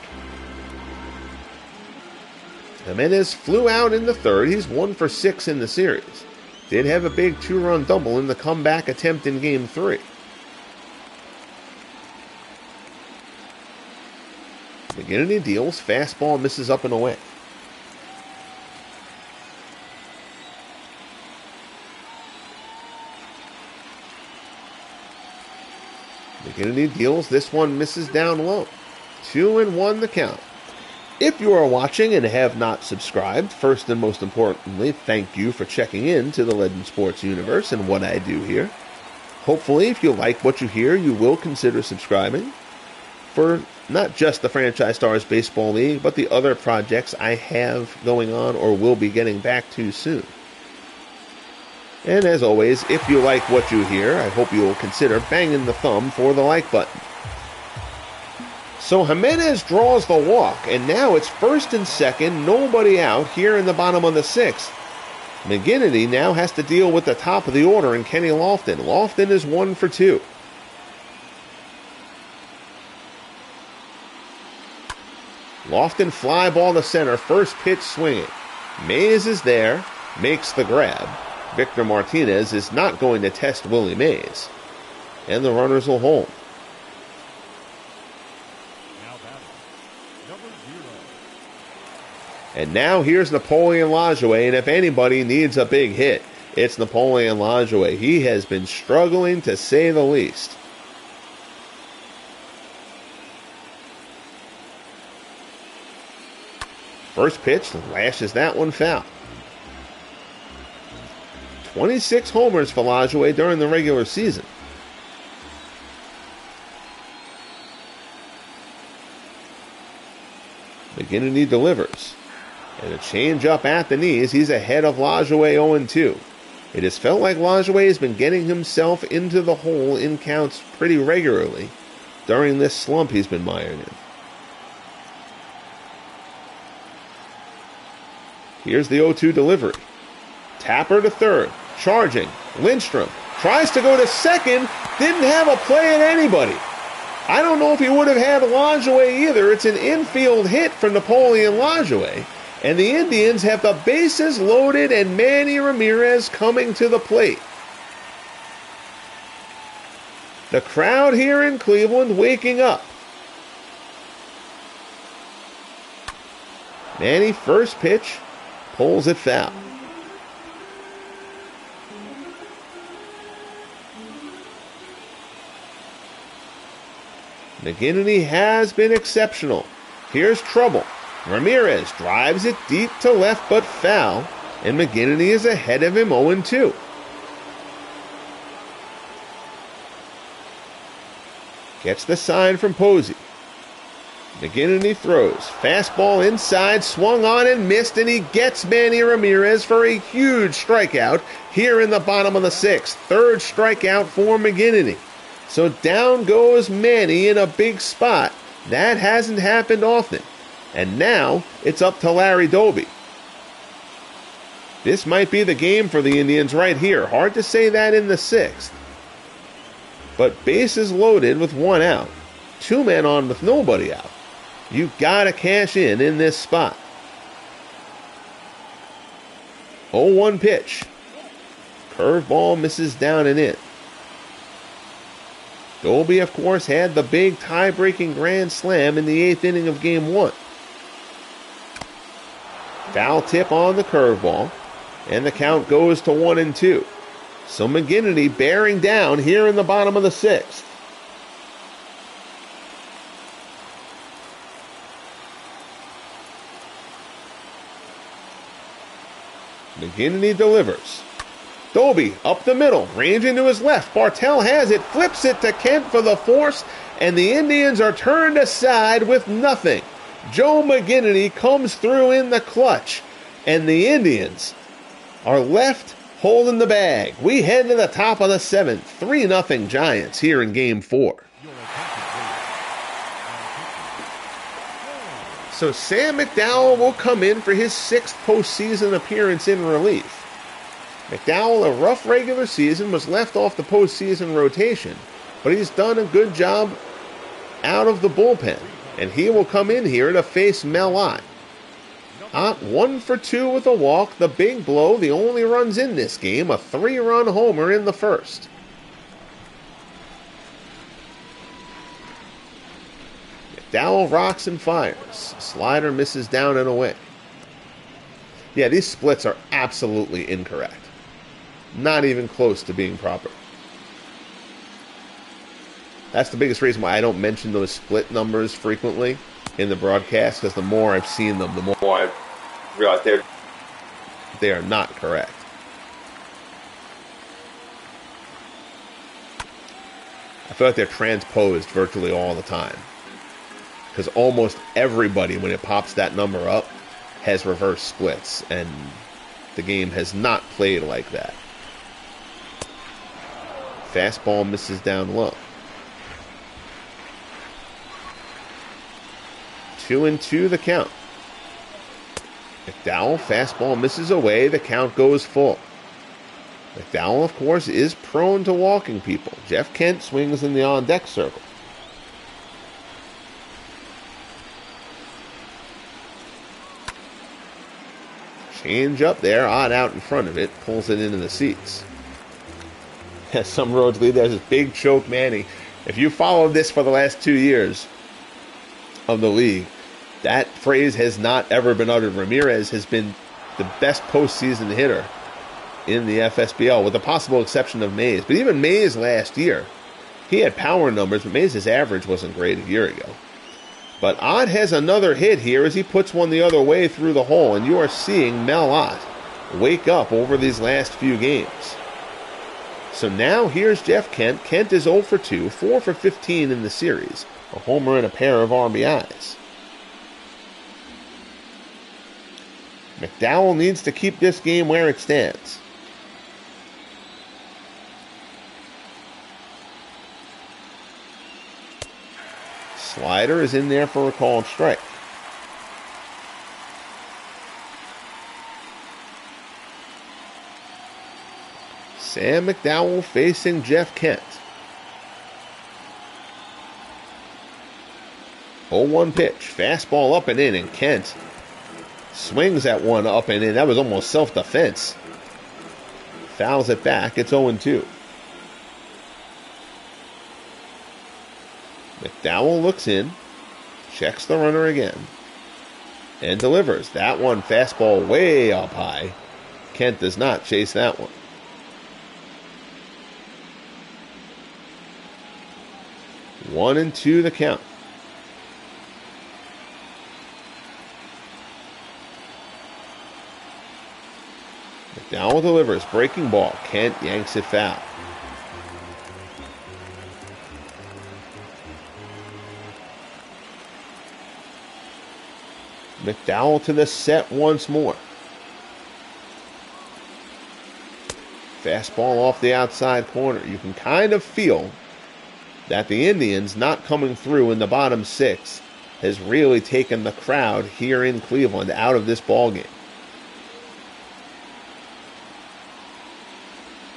Jimenez flew out in the third. He's 1 for 6 in the series. Did have a big 2-run double in the comeback attempt in Game 3. McGinnity deals. Fastball misses up and away. McGinnity deals. This one misses down low. 2-1 the count. If you are watching and have not subscribed, first and most importantly, thank you for checking in to the Legend Sports universe and what I do here. Hopefully, if you like what you hear, you will consider subscribing for not just the Franchise Stars Baseball League, but the other projects I have going on or will be getting back to soon. And as always, if you like what you hear, I hope you will consider banging the thumb for the like button. So Jimenez draws the walk, and now it's first and second, nobody out here in the bottom of the 6th. McGinnity now has to deal with the top of the order and Kenny Lofton. Lofton is 1 for 2. Lofton fly ball to center, first pitch swinging. Mays is there, makes the grab. Victor Martinez is not going to test Willie Mays. And the runners will hold. And now here's Napoleon Lajoie, and if anybody needs a big hit, it's Napoleon Lajoie. He has been struggling to say the least. First pitch lashes that one foul. 26 homers for Lajoie during the regular season. McGinnity delivers. And a change-up at the knees. He's ahead of Lajoie 0-2. It has felt like Lajoie has been getting himself into the hole in counts pretty regularly during this slump he's been mired in. Here's the 0-2 delivery. Tapper to third. Charging. Lindstrom tries to go to second. Didn't have a play at anybody. I don't know if he would have had Lajoie either. It's an infield hit for Napoleon Lajoie. And the Indians have the bases loaded and Manny Ramirez coming to the plate. The crowd here in Cleveland waking up. Manny, first pitch, pulls it foul. McGinnity has been exceptional. Here's trouble. Ramirez drives it deep to left but foul, and McGinnity is ahead of him 0-2. Gets the sign from Posey. McGinnity throws. Fastball inside, swung on and missed, and he gets Manny Ramirez for a huge strikeout here in the bottom of the sixth. Third strikeout for McGinnity. So down goes Manny in a big spot. That hasn't happened often. And now it's up to Larry Doby. This might be the game for the Indians right here. Hard to say that in the sixth. But bases loaded with one out. Two men on with nobody out. You gotta cash in this spot. 0-1 pitch. Curveball misses down and in. Doby, of course, had the big tie-breaking grand slam in the eighth inning of Game 1. Foul tip on the curveball, and the count goes to 1-2. So McGinnity bearing down here in the bottom of the sixth. McGinnity delivers. Doby up the middle, ranging to his left. Bartell has it, flips it to Kent for the force, and the Indians are turned aside with nothing. Joe McGinnity comes through in the clutch, and the Indians are left holding the bag. We head to the top of the seventh. 3-0 Giants here in Game 4. So Sam McDowell will come in for his sixth postseason appearance in relief. McDowell, a rough regular season, was left off the postseason rotation, but he's done a good job out of the bullpen, and he will come in here to face Mel Ott. Ott 1 for 2 with a walk, the big blow, the only runs in this game, a 3-run homer in the first. McDowell rocks and fires. Slider misses down and away. Yeah, these splits are absolutely incorrect. Not even close to being proper. That's the biggest reason why I don't mention those split numbers frequently in the broadcast, because the more I've seen them, the more I realize they are not correct. I feel like they're transposed virtually all the time, because almost everybody, when it pops that number up, has reverse splits, and the game has not played like that. Fastball misses down low. 2-2 the count. McDowell, fastball misses away. The count goes full. McDowell, of course, is prone to walking people. Jeff Kent swings in the on-deck circle. Change up there, odd out in front of it, pulls it into the seats. As some roads lead, there's this big choke Manny. If you followed this for the last 2 years of the league, that phrase has not ever been uttered. Ramirez has been the best postseason hitter in the FSBL, with the possible exception of Mays. But even Mays last year, he had power numbers, but Mays' average wasn't great a year ago. But Ott has another hit here as he puts one the other way through the hole, and you are seeing Mel Ott wake up over these last few games. So now here's Jeff Kent. Kent is 0 for 2, 4 for 15 in the series. A homer and a pair of RBIs. McDowell needs to keep this game where it stands. Slider is in there for a called strike. Sam McDowell facing Jeff Kent. 0-1 pitch. Fastball up and in, and Kent swings at one up and in. That was almost self-defense. Fouls it back. It's 0-2. McDowell looks in, checks the runner again, and delivers. That one fastball way up high. Kent does not chase that one. One and two the count. McDowell delivers. Breaking ball. Kent yanks it foul. McDowell to the set once more. Fastball off the outside corner. You can kind of feel that the Indians not coming through in the bottom six has really taken the crowd here in Cleveland out of this ballgame.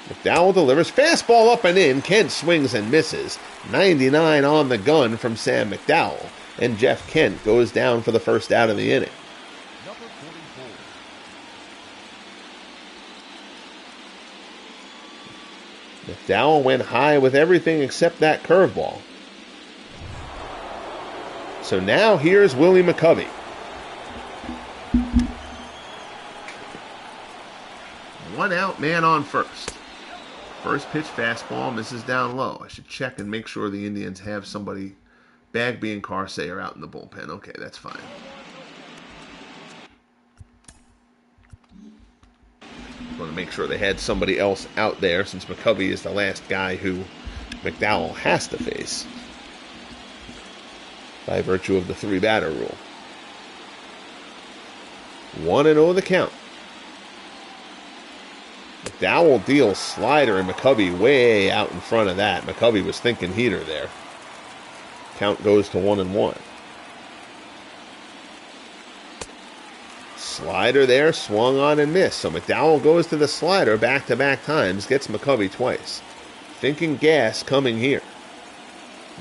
McDowell delivers. Fastball up and in. Kent swings and misses. 99 on the gun from Sam McDowell. And Jeff Kent goes down for the first out of the inning. Number 44. McDowell went high with everything except that curveball. So now here's Willie McCovey. One out, man on first. First pitch fastball misses down low. I should check and make sure the Indians have somebody. Bagby and Carsey are out in the bullpen. Okay, that's fine. Want to make sure they had somebody else out there since McCovey is the last guy who McDowell has to face by virtue of the three-batter rule. 1-0 the count. McDowell deals slider and McCovey way out in front of that. McCovey was thinking heater there. Count goes to 1-1. Slider there, swung on and missed. So McDowell goes to the slider back-to-back times, gets McCovey twice. Thinking gas coming here.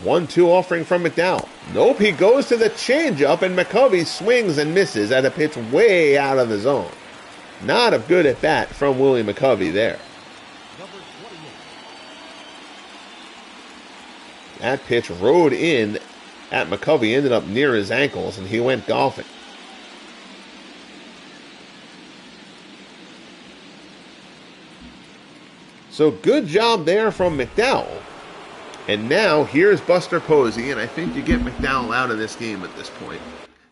1-2 offering from McDowell. Nope, he goes to the changeup, and McCovey swings and misses at a pitch way out of the zone. Not a good at bat from Willie McCovey there. Number 28. That pitch rode in at McCovey, ended up near his ankles, and he went golfing. So good job there from McDowell. And now here's Buster Posey, and I think you get McDowell out of this game at this point.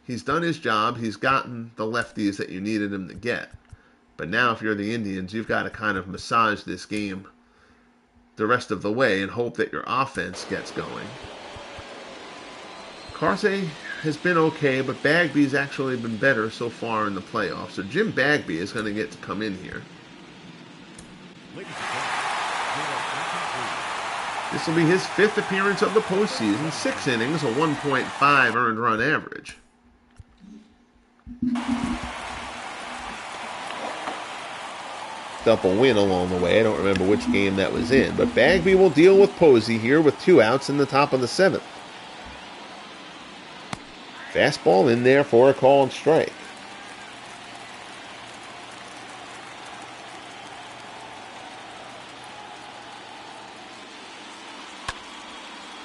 He's done his job. He's gotten the lefties that you needed him to get. But now if you're the Indians, you've got to kind of massage this game the rest of the way and hope that your offense gets going. Carsey has been okay, but Bagby's actually been better so far in the playoffs. So Jim Bagby is going to get to come in here. Ladies and gentlemen, This will be his 5th appearance of the postseason. 6 innings, a 1.5 earned run average. Up a win along the way. I don't remember which game that was in. But Bagby will deal with Posey here with 2 outs in the top of the 7th. Fastball in there for a called strike.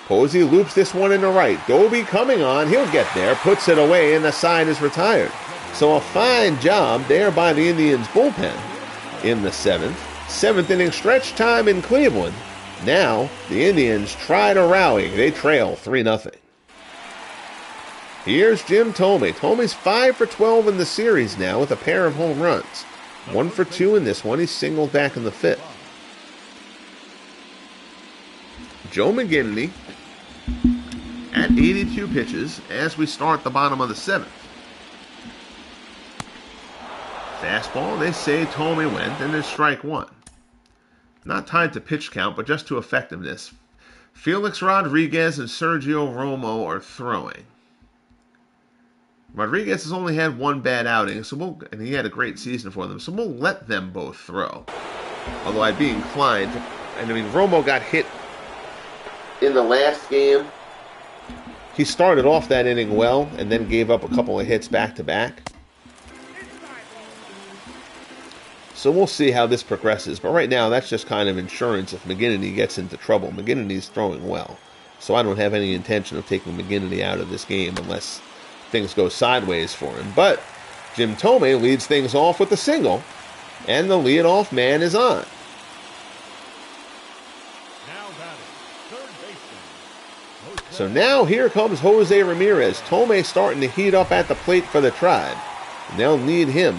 Posey loops this one into right. Doby coming on. He'll get there. Puts it away, and the side is retired. So a fine job there by the Indians bullpen in the 7th. 7th inning stretch time in Cleveland. Now the Indians try to rally. They trail 3-0. Here's Jim Thome. Thome's 5 for 12 in the series now with a pair of home runs. 1 for 2 in this one. He's singled back in the 5th. Joe McGinnity at 82 pitches as we start the bottom of the 7th. Fastball, they say Thome went, and there's strike 1. Not tied to pitch count, but just to effectiveness. Felix Rodriguez and Sergio Romo are throwing. Rodriguez has only had 1 bad outing, and he had a great season for them, so we'll let them both throw. Although I'd be inclined to, Romo got hit in the last game. He started off that inning well, and then gave up a couple of hits back-to-back. So we'll see how this progresses. But right now, that's just kind of insurance if McGinnity gets into trouble. McGinnity's throwing well, so I don't have any intention of taking McGinnity out of this game unless things go sideways for him. But Jim Thome leads things off with a single, and the leadoff man is on. So now here comes Jose Ramirez. Thome starting to heat up at the plate for the Tribe. And they'll need him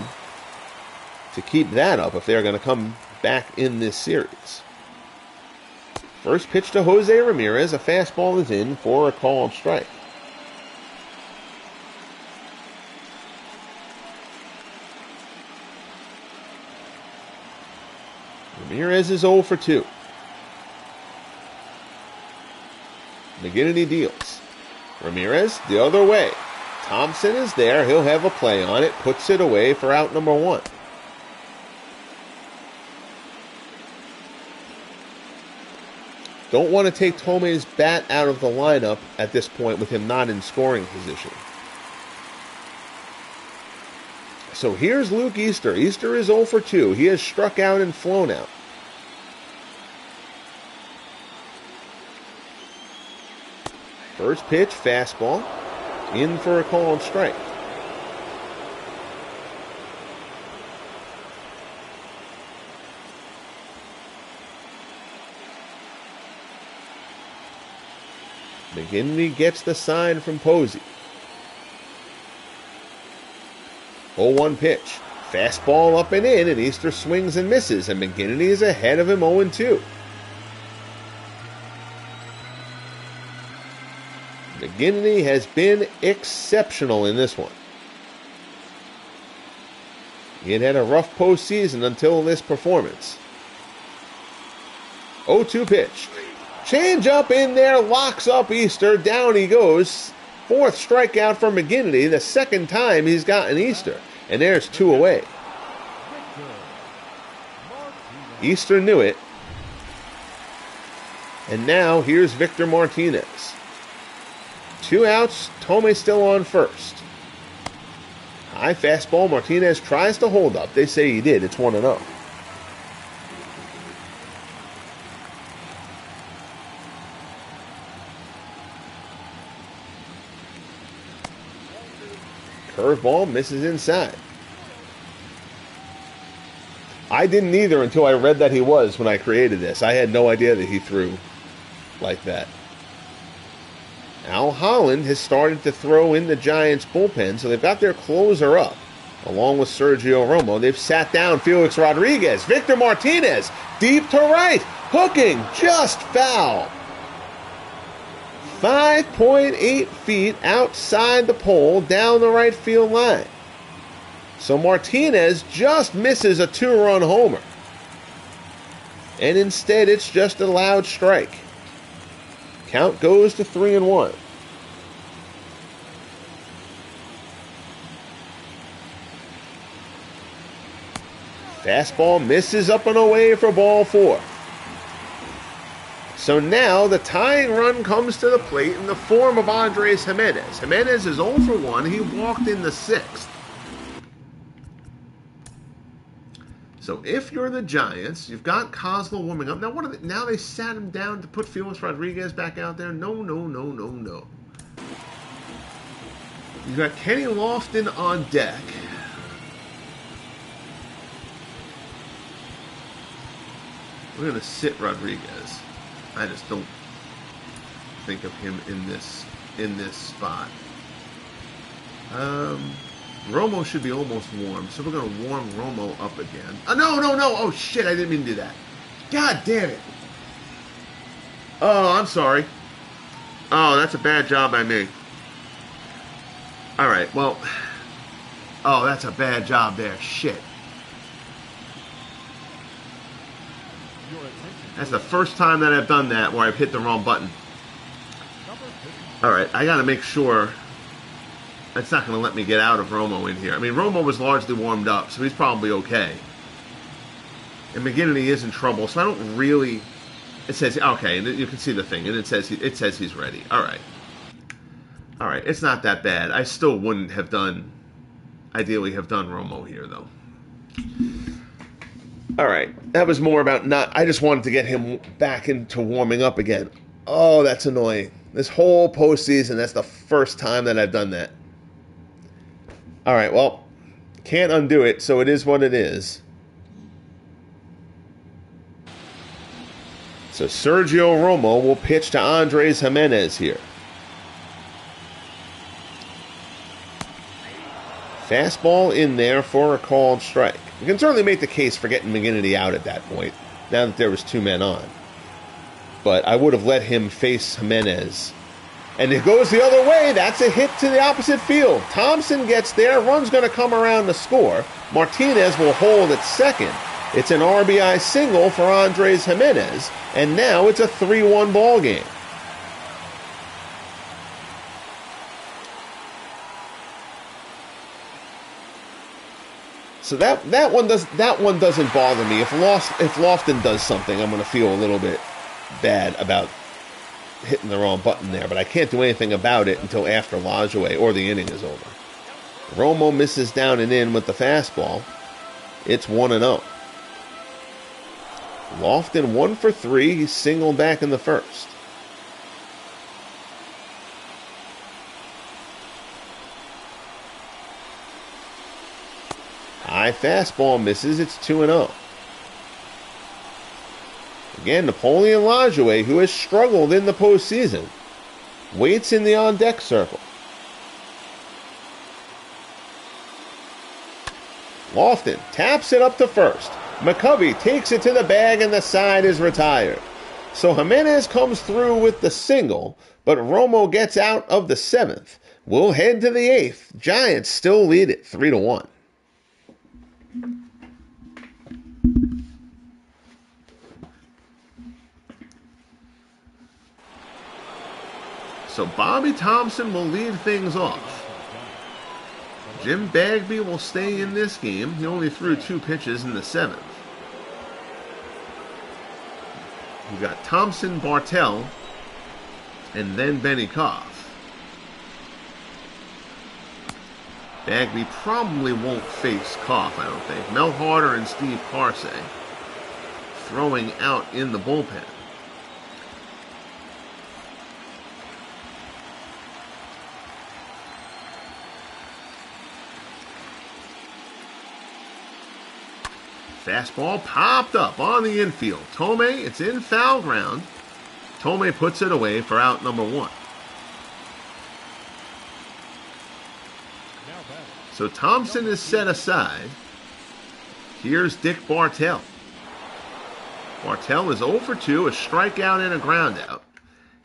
to keep that up if they're going to come back in this series. First pitch to Jose Ramirez. A fastball is in for a called strike. Ramirez is 0 for 2. McGinnity deals. Ramirez the other way. Thompson is there. He'll have a play on it. Puts it away for out number 1. Don't want to take Thome's bat out of the lineup at this point with him not in scoring position. So here's Luke Easter. Easter is 0 for 2. He has struck out and flown out. First pitch, fastball, in for a called strike. McGinnity gets the sign from Posey. 0-1 pitch. Fastball up and in, and Easter swings and misses, and McGinnity is ahead of him 0-2. McGinnity has been exceptional in this one. He had a rough postseason until this performance. 0-2 pitch. Change up in there, locks up Easter. Down he goes. 4th strikeout for McGinnity. The 2nd time he's gotten Easter. And there's 2 away. Easter knew it. And now here's Victor Martinez. 2 outs, Thome still on first. High fastball, Martinez tries to hold up. They say he did. It's 1-0. Curveball misses inside. I didn't either until I read that he was when I created this. I had no idea that he threw like that. Al Holland has started to throw in the Giants' bullpen, so they've got their closer up, along with Sergio Romo. They've sat down Felix Rodriguez. Victor Martinez, deep to right, hooking, just foul. 5.8 feet outside the pole, down the right field line. So Martinez just misses a 2-run homer. And instead, it's just a loud strike. Count goes to 3-1. Fastball misses up and away for ball 4. So now the tying run comes to the plate in the form of Andres Jimenez. Jimenez is 0 for 1. He walked in the 6th. So if you're the Giants, you've got Kozlov warming up. Now now they sat him down to put Felix Rodriguez back out there? No. You've got Kenny Lofton on deck. We're going to sit Rodriguez. I just don't think of him in this spot. Romo should be almost warm, so we're going to warm Romo up again. No. Oh, shit, I didn't mean to do that. God damn it. Oh, I'm sorry. Oh, that's a bad job by me. All right, well. Oh, that's a bad job there. Shit. That's the first time that I've done that where I've hit the wrong button. All right, I got to make sure it's not going to let me get out of Romo in here. I mean, Romo was largely warmed up, so he's probably okay. And McGinnity is in trouble, so I don't really. It says okay, and you can see the thing, and it says he's ready. All right, it's not that bad. I still wouldn't have done. Ideally, have done Romo here though. All right, that was more about not. I just wanted to get him back into warming up again. Oh, that's annoying. This whole postseason, that's the first time that I've done that. All right, well, can't undo it, so it is what it is. So Sergio Romo will pitch to Andres Jimenez here. Fastball in there for a called strike. You can certainly make the case for getting McGinnity out at that point, now that there was two men on. But I would have let him face Jimenez. And it goes the other way. That's a hit to the opposite field. Thompson gets there. Run's going to come around to score. Martinez will hold at second. It's an RBI single for Andres Jimenez. And now it's a 3-1 ball game. So that one doesn't bother me. If Lofton does something, I'm going to feel a little bit bad about hitting the wrong button there, but I can't do anything about it until after Lajoie or the inning is over. Romo misses down and in with the fastball. It's 1-0. Lofton 1 for 3. He's singled back in the first. High fastball misses. It's 2-0. Again, Napoleon Lajoie, who has struggled in the postseason, waits in the on-deck circle. Lofton taps it up to first. McCovey takes it to the bag, and the side is retired. So Jimenez comes through with the single, but Romo gets out of the seventh. We'll head to the eighth. Giants still lead it 3-1. So Bobby Thompson will lead things off. Jim Bagby will stay in this game. He only threw 2 pitches in the seventh. You've got Thompson, Bartell, and then Benny Koff. Bagby probably won't face Koff, I don't think. Mel Harder and Steve Parsay throwing out in the bullpen. Fastball popped up on the infield. Tome, it's in foul ground. Tome puts it away for out number 1. So Thompson is set aside. Here's Dick Bartell. Bartell is 0 for 2, a strikeout and a groundout.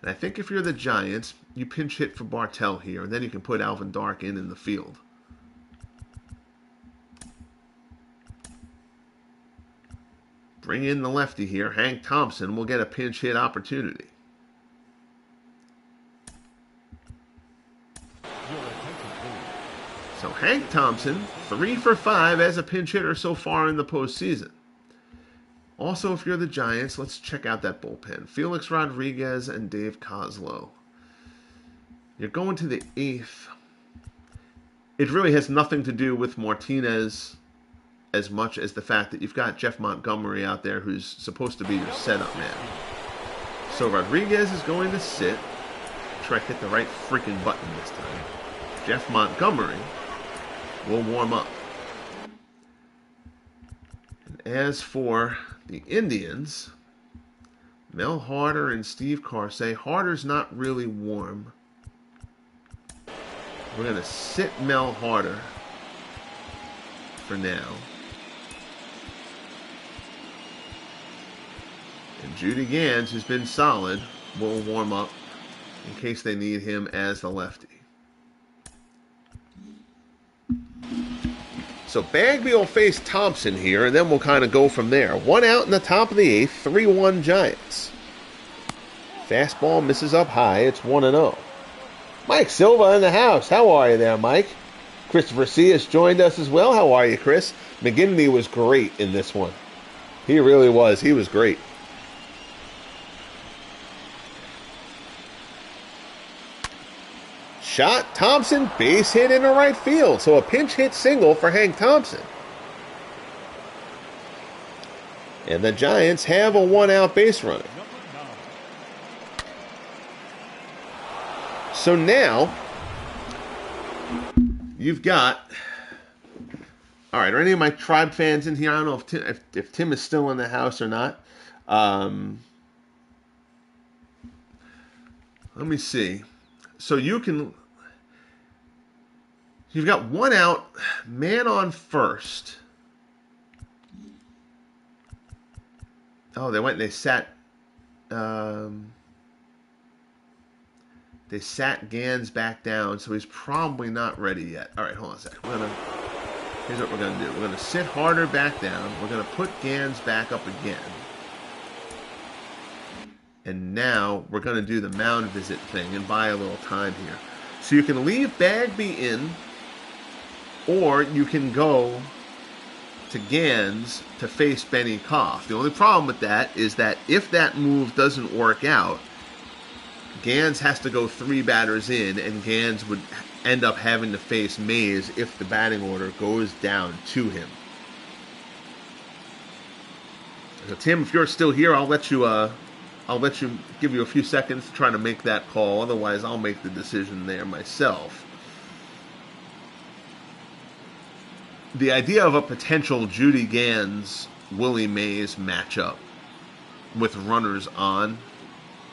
And I think if you're the Giants, you pinch hit for Bartell here, and then you can put Alvin Dark in the field. Bring in the lefty here. Hank Thompson will get a pinch hit opportunity. So Hank Thompson, 3 for 5 as a pinch hitter so far in the postseason. Also, if you're the Giants, let's check out that bullpen. Felix Rodriguez and Dave Kozlow. You're going to the 8th. It really has nothing to do with Martinez as much as the fact that you've got Jeff Montgomery out there who's supposed to be your setup man. So Rodriguez is going to sit. Try to hit the right freaking button this time. Jeff Montgomery will warm up. And as for the Indians, Mel Harder and Steve Parsay. Harder's not really warm. We're going to sit Mel Harder for now. And Judy Gans, who's been solid, will warm up in case they need him as the lefty. So Bagby will face Thompson here, and then we'll kind of go from there. 1 out in the top of the 8th, 3-1 Giants. Fastball misses up high. It's 1-0. Mike Silva in the house. How are you there, Mike? Christopher C. has joined us as well. How are you, Chris? McGinnity was great in this one. He really was. He was great. Shot, Thompson, base hit into right field. So a pinch hit single for Hank Thompson. And the Giants have a 1-out base runner. So now, you've got... All right, are any of my Tribe fans in here? I don't know if Tim is still in the house or not. Let me see. So you've got 1 out, man on first. Oh, they went and they sat Gans back down, so he's probably not ready yet. All right, hold on a second. Here's what we're going to do. We're going to sit Harder back down. We're going to put Gans back up again. And now we're going to do the mound visit thing and buy a little time here. So you can leave Bagby in, or you can go to Gans to face Benny Koff. The only problem with that is that if that move doesn't work out, Gans has to go 3 batters in, and Gans would end up having to face Mays if the batting order goes down to him. So Tim, if you're still here, I'll let you give you a few seconds to try to make that call. Otherwise, I'll make the decision there myself. The idea of a potential Judy Gans Willie Mays matchup with runners on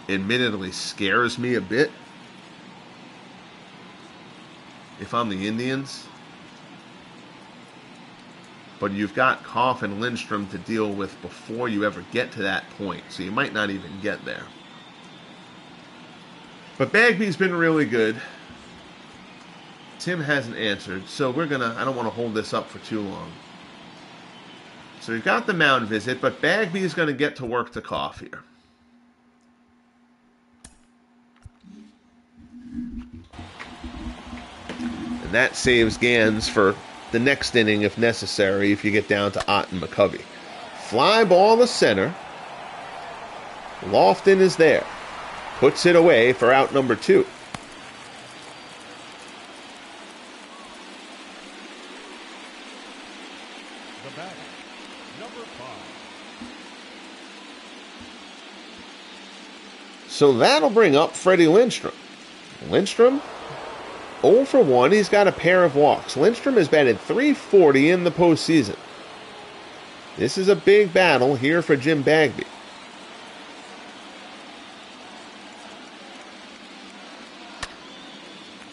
admittedly scares me a bit if I'm the Indians. But you've got Koff and Lindstrom to deal with before you ever get to that point, so you might not even get there. But Bagby's been really good. Tim hasn't answered, so I don't want to hold this up for too long. So we've got the mound visit, but Bagby's going to get to work to Koff here. And that saves Gans for the next inning if necessary if you get down to Ott and McCovey. Fly ball to center. Lofton is there. Puts it away for out number 2. The batter, number 5. So that'll bring up Freddie Lindstrom. Lindstrom 0 for 1. He's got a pair of walks. Lindstrom has batted .340 in the postseason. This is a big battle here for Jim Bagby.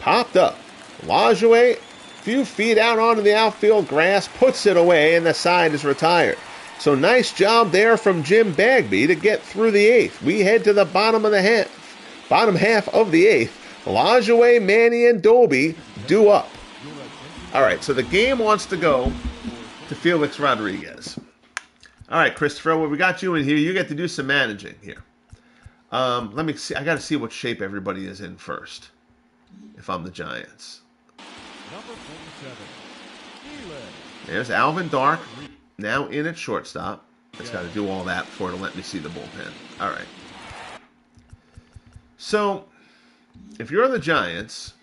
Popped up. Lajoie, a few feet out onto the outfield grass, puts it away, and the side is retired. So nice job there from Jim Bagby to get through the 8th. We head to the bottom half of the 8th. Lajoie, Manny, and Doby due up. All right, so the game wants to go to Felix Rodriguez. All right, Christopher, well, we got you in here. You get to do some managing here. Let me see. I got to see what shape everybody is in first, if I'm the Giants. Number 47. There's Alvin Dark, now in at shortstop. It's got to do all that before it'll let me see the bullpen. All right. So, if you're the Giants,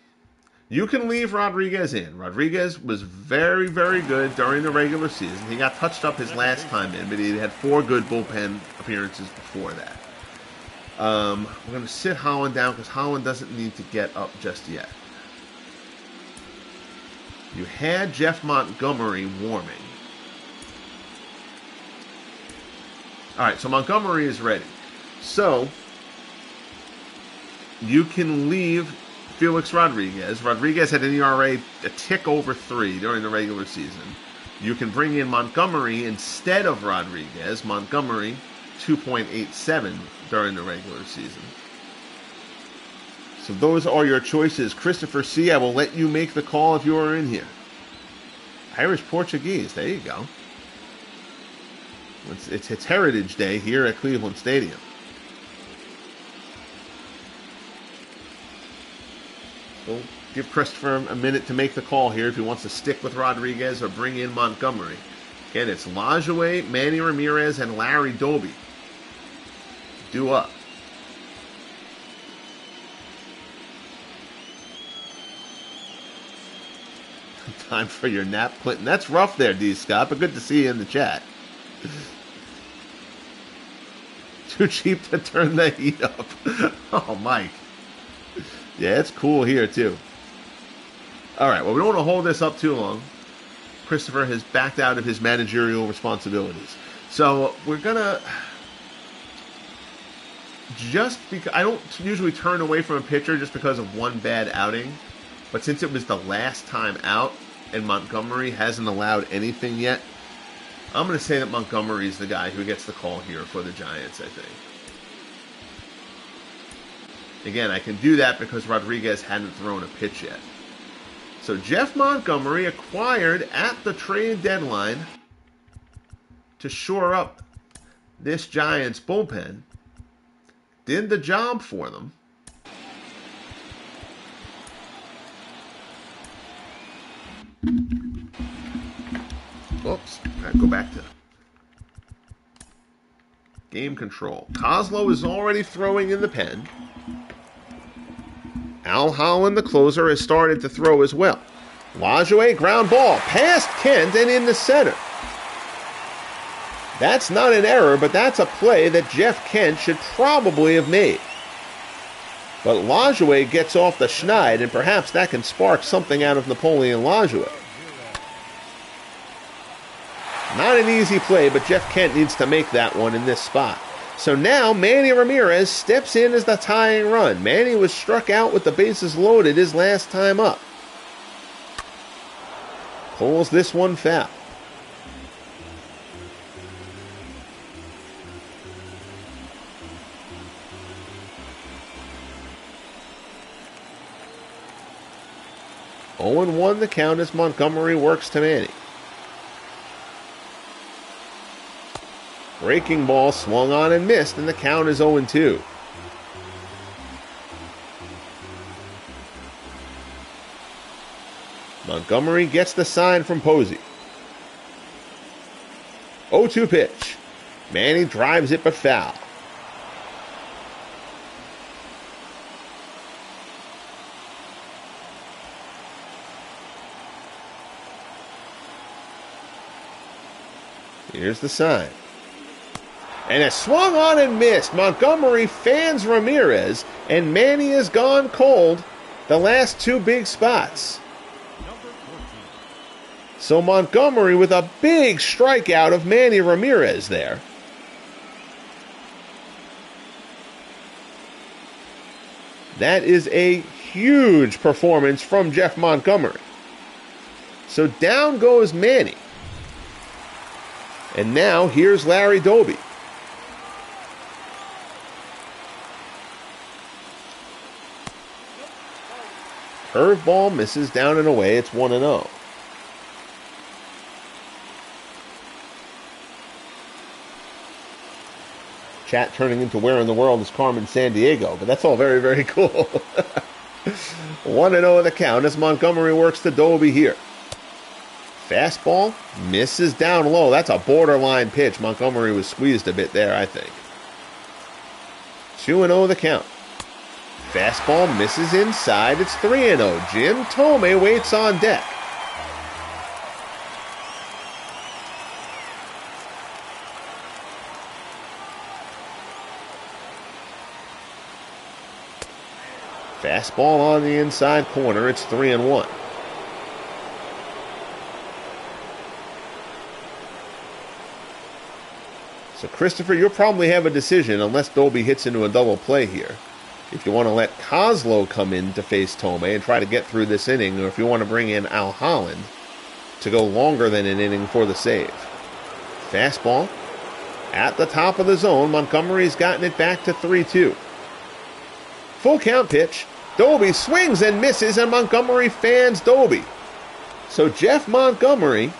you can leave Rodriguez in. Rodriguez was very, very good during the regular season. He got touched up his last time in, but he had 4 good bullpen appearances before that. We're going to sit Holland down because Holland doesn't need to get up just yet. You had Jeff Montgomery warming. All right, so Montgomery is ready. So you can leave Felix Rodriguez. Rodriguez had an ERA a tick over 3 during the regular season. You can bring in Montgomery instead of Rodriguez. Montgomery, 2.87 during the regular season. So those are your choices. Christopher C., I will let you make the call if you are in here. Irish Portuguese, there you go. It's Heritage Day here at Cleveland Stadium. We'll give Christopher a minute to make the call here if he wants to stick with Rodriguez or bring in Montgomery. Again, it's Lajoie, Manny Ramirez, and Larry Doby. Due up. Time for your nap, Clinton. That's rough there, D. Scott, but good to see you in the chat. Too cheap to turn the heat up. Oh, Mike. Yeah, it's cool here, too. All right, well, we don't want to hold this up too long. Christopher has backed out of his managerial responsibilities. So we're going to... Just because... I don't usually turn away from a pitcher just because of one bad outing. But since it was the last time out and Montgomery hasn't allowed anything yet, I'm going to say that Montgomery is the guy who gets the call here for the Giants, I think. Again, I can do that because Rodriguez hadn't thrown a pitch yet. So Jeff Montgomery acquired at the trade deadline to shore up this Giants bullpen. Did the job for them. Oops, gotta go back to game control. Kozlo is already throwing in the pen. Al Holland, the closer, has started to throw as well. Lajoie, ground ball, past Kent and in the center. That's not an error, but that's a play that Jeff Kent should probably have made. But Lajoie gets off the schneid, and perhaps that can spark something out of Napoleon Lajoie. Not an easy play, but Jeff Kent needs to make that one in this spot. So now Manny Ramirez steps in as the tying run. Manny was struck out with the bases loaded his last time up. Pulls this one foul. Oh, 0-1 the count as Montgomery works to Manny. Breaking ball swung on and missed, and the count is 0-2. Montgomery gets the sign from Posey. 0-2 pitch. Manny drives it but foul. Here's the sign. And it swung on and missed. Montgomery fans Ramirez, and Manny has gone cold the last two big spots. So Montgomery with a big strikeout of Manny Ramirez there. That is a huge performance from Jeff Montgomery. So down goes Manny. And now here's Larry Doby. Curveball misses down and away. It's 1-0. Chat turning into where in the world is Carmen Sandiego, but that's all very, very cool. 1-0 the count as Montgomery works to Doby here. Fastball misses down low. That's a borderline pitch. Montgomery was squeezed a bit there, I think. 2-0 the count. Fastball misses inside. It's 3-0. Jim Thome waits on deck. Fastball on the inside corner. It's 3-1. So, Christopher, you'll probably have a decision unless Doby hits into a double play here. if you want to let Kozlo come in to face Tomei and try to get through this inning, or if you want to bring in Al Holland to go longer than an inning for the save. Fastball at the top of the zone. Montgomery's gotten it back to 3-2. Full count pitch. Doby swings and misses, and Montgomery fans Doby. So Jeff Montgomery,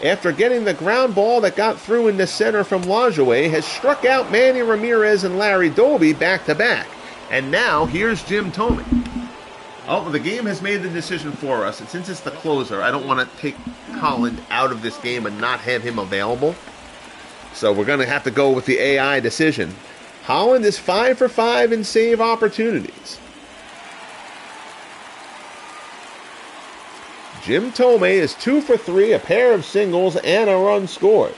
after getting the ground ball that got through into center from Lajoie, has struck out Manny Ramirez and Larry Doby back-to-back. And now, here's Jim Thome. Oh, the game has made the decision for us, and since it's the closer, I don't want to take Holland out of this game and not have him available. So we're going to have to go with the AI decision. Holland is 5 for 5 in save opportunities. Jim Thome is 2 for 3, a pair of singles, and a run scored.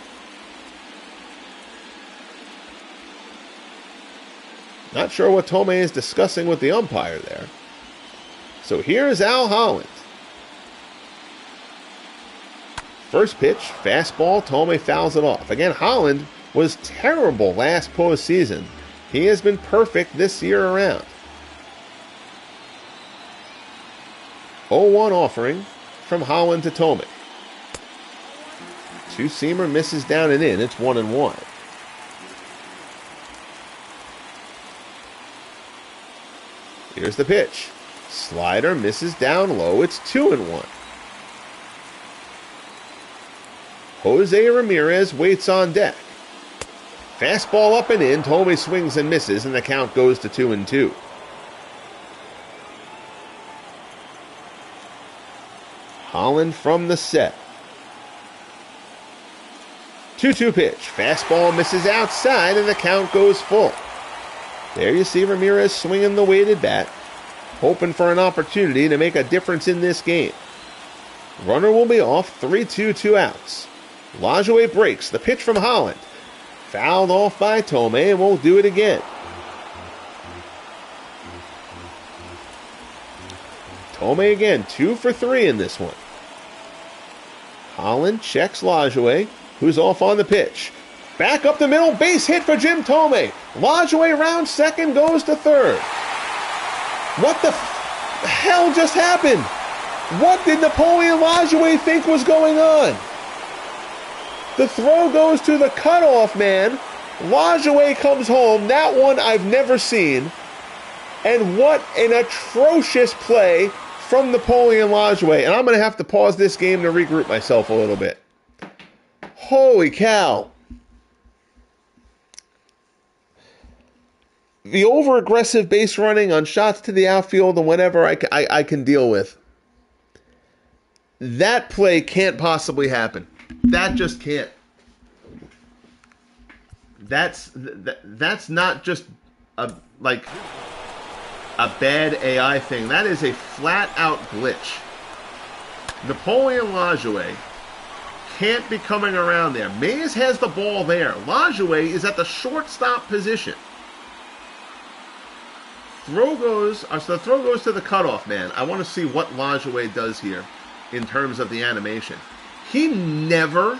Not sure what Thome is discussing with the umpire there. So here's Al Holland. First pitch, fastball, Thome fouls it off. Again, Holland was terrible last postseason. He has been perfect this year around. 0-1 offering from Holland to Thome. Two-seamer misses down and in. It's 1-1. Here's the pitch. Slider misses down low. It's 2-1. Jose Ramirez waits on deck. Fastball up and in. Thome swings and misses, and the count goes to 2-2. Holland from the set. 2-2 pitch. Fastball misses outside, and the count goes full. There you see Ramirez swinging the weighted bat, hoping for an opportunity to make a difference in this game. Runner will be off, 3-2, 2 outs. Lajoie breaks. The pitch from Holland. Fouled off by Thome, and we'll do it again. Thome again, 2 for 3 in this one. Holland checks Lajoie, who's off on the pitch. Back up the middle, base hit for Jim Thome. Lajoie round second, goes to third. What the hell just happened? What did Napoleon Lajoie think was going on? The throw goes to the cutoff man. Lajoie comes home. That one I've never seen. And what an atrocious play from Napoleon Lajoie. And I'm going to have to pause this game to regroup myself a little bit. Holy cow. The over-aggressive base running on shots to the outfield and whatever I can deal with. That play can't possibly happen. That just can't. That's not just a bad AI thing. That is a flat-out glitch. Napoleon Lajoie can't be coming around there. Mays has the ball there. Lajoie is at the shortstop position. The throw goes to the cutoff man. I want to see what Lajoie does here in terms of the animation. He never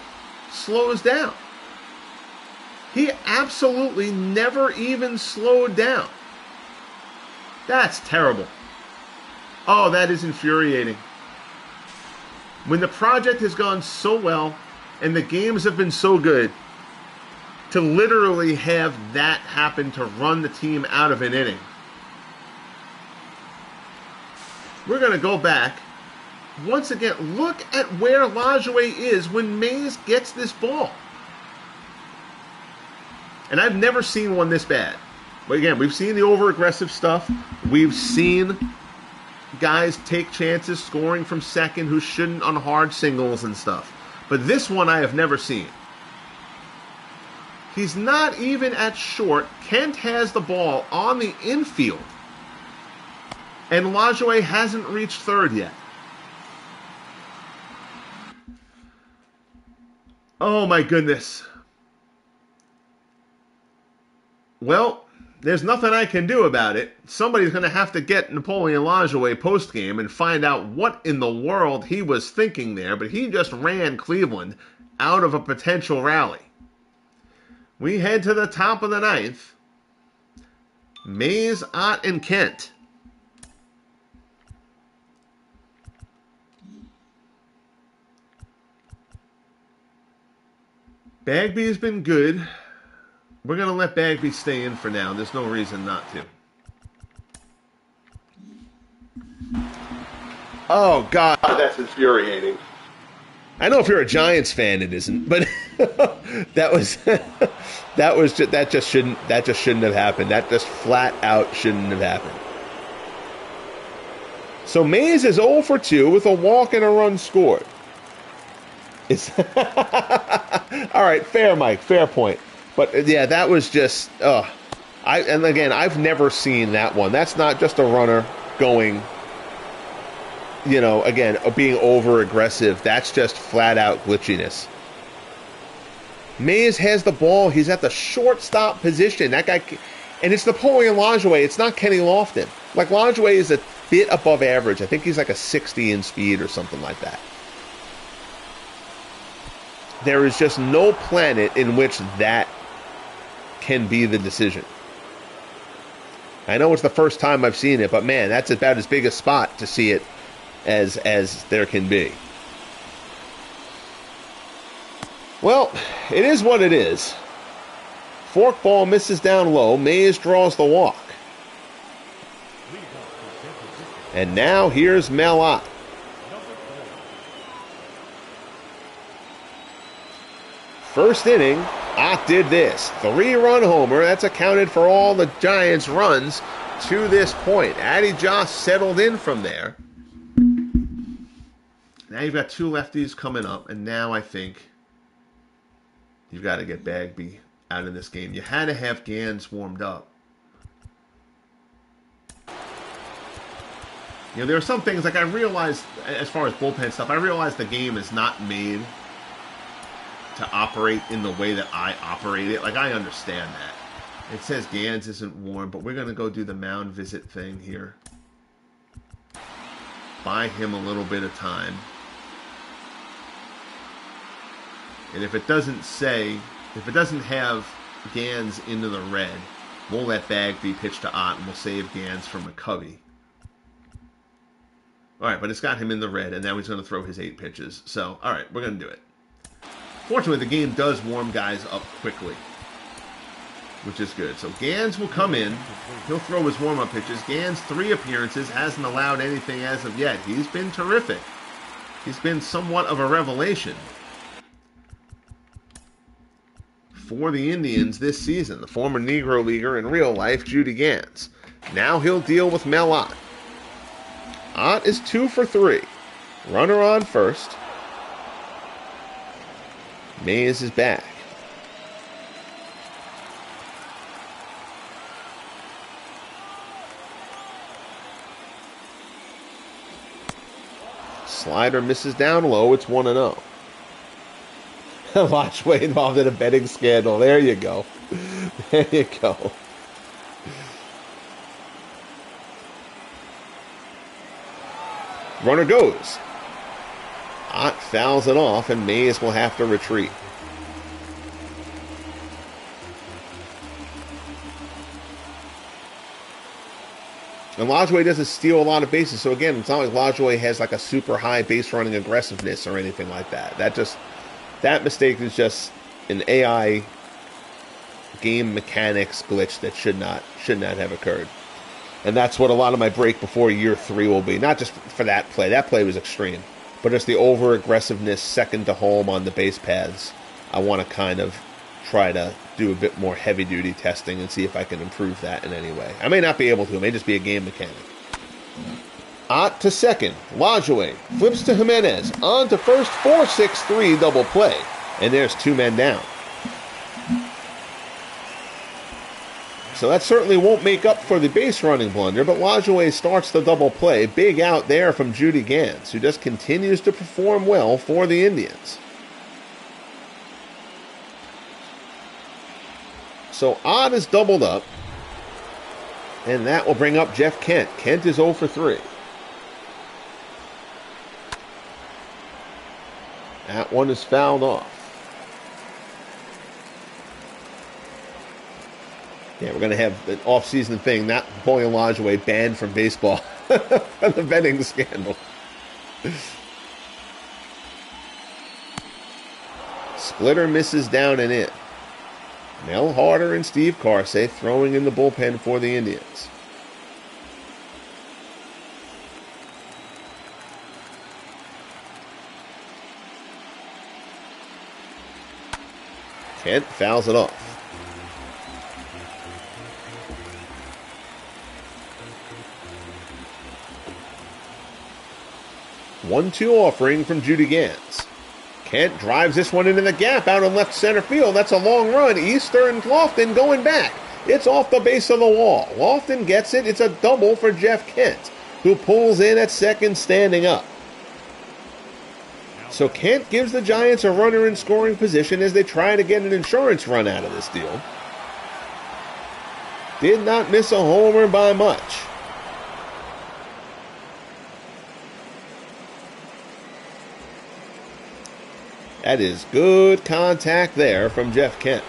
slows down. He absolutely never even slowed down. That's terrible. Oh, that is infuriating. When the project has gone so well and the games have been so good, to literally have that happen to run the team out of an inning. We're going to go back. Once again, look at where Lajoie is when Mays gets this ball. And I've never seen one this bad. But again, we've seen the over-aggressive stuff. We've seen guys take chances scoring from second who shouldn't on hard singles and stuff. But this one I have never seen. He's not even at short. Kent has the ball on the infield. And Lajoie hasn't reached third yet. Oh my goodness. Well, there's nothing I can do about it. Somebody's going to have to get Napoleon Lajoie postgame and find out what in the world he was thinking there, but he just ran Cleveland out of a potential rally. We head to the top of the ninth. Mays, Ott, and Kent. Bagby has been good. We're going to let Bagby stay in for now. There's no reason not to. Oh, God. That's infuriating. I know if you're a Giants fan, it isn't, but that just shouldn't have happened. That just flat out shouldn't have happened. So Mays is 0 for 2 with a walk and a run scored. It's all right, fair, Mike, fair point. But yeah, that was just I've never seen that one. That's not just a runner going, again, being over aggressive. That's just flat out glitchiness. Mays has the ball. He's at the shortstop position. That guy, and it's Napoleon Lajoie. It's not Kenny Lofton. Like, Lajoie is a bit above average. I think he's like a 60 in speed or something like that. There is just no planet in which that can be the decision. I know it's the first time I've seen it, but man, that's about as big a spot to see it as there can be. Well, it is what it is. Forkball misses down low. Mays draws the walk. And now here's Mel Ott. First inning, Ott did this. 3-run homer. That's accounted for all the Giants' runs to this point. Addie Joss settled in from there. Now you've got 2 lefties coming up, and now I think you've got to get Bagby out of this game. You had to have Gans warmed up. There are some things, like I realized, as far as bullpen stuff, I realized the game is not made to operate in the way that I operate it. Like, I understand that. It says Gans isn't warm, but we're going to go do the mound visit thing here. Buy him a little bit of time. And if it doesn't have Gans into the red, we'll let Bagby pitch to Ott, and we'll save Gans from McCovey. All right, but it's got him in the red, and now he's going to throw his 8 pitches. So, all right, we're going to do it. Fortunately, the game does warm guys up quickly, which is good. So Gans will come in. He'll throw his warm-up pitches. Gans, 3 appearances, hasn't allowed anything as of yet. He's been terrific. He's been somewhat of a revelation for the Indians this season. The former Negro Leaguer in real life, Judy Gans. Now he'll deal with Mel Ott. Ott is 2 for 3. Runner on first. Mays is back. Slider misses down low. It's 1-0. Lajoie involved in a betting scandal. There you go. There you go. Runner goes. Ott fouls it off, and Mays will have to retreat. And Lajoie doesn't steal a lot of bases, so again, it's not like Lajoie has like a super high base running aggressiveness or anything like that. That mistake is just an AI game mechanics glitch that should not have occurred. And that's what a lot of my break before year 3 will be. Not just for that play. That play was extreme. But it's the over-aggressiveness second to home on the base paths. I want to kind of try to do a bit more heavy-duty testing and see if I can improve that in any way. I may not be able to. It may just be a game mechanic. Ott to second. Lajoie flips to Jimenez. On to first. 4-6-3 double play. And there's 2 men down. So that certainly won't make up for the base running blunder, but Lajoie starts the double play. Big out there from Judy Gans, who just continues to perform well for the Indians. So Ott is doubled up, and that will bring up Jeff Kent. Kent is 0 for 3. That one is fouled off. Yeah, we're going to have an off-season thing, not Boy Olajuwon banned from baseball from the betting scandal. Splitter misses down and in. Mel Harder and Steve Carsey throwing in the bullpen for the Indians. Kent fouls it off. One-two offering from Judy Gans. Kent drives this one into the gap out in left center field. That's a long run. Easter and Lofton going back. It's off the base of the wall. Lofton gets it. It's a double for Jeff Kent, who pulls in at second standing up. So Kent gives the Giants a runner in scoring position as they try to get an insurance run out of this deal. Did not miss a homer by much. That is good contact there from Jeff Kent.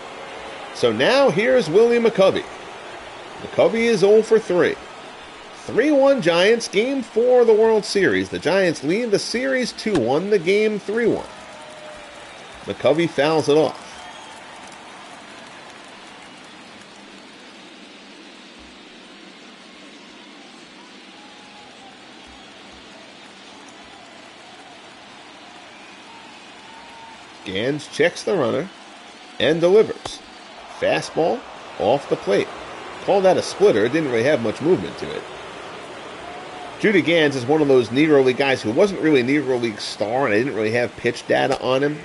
So now here's Willie McCovey. McCovey is 0 for 3. 3-1 Giants, Game 4 of the World Series. The Giants lead the series 2-1, the game 3-1. McCovey fouls it off. Gans checks the runner and delivers. Fastball off the plate. Call that a splitter. It didn't really have much movement to it. Judy Gans is one of those Negro League guys who wasn't really a Negro League star, and I didn't really have pitch data on him.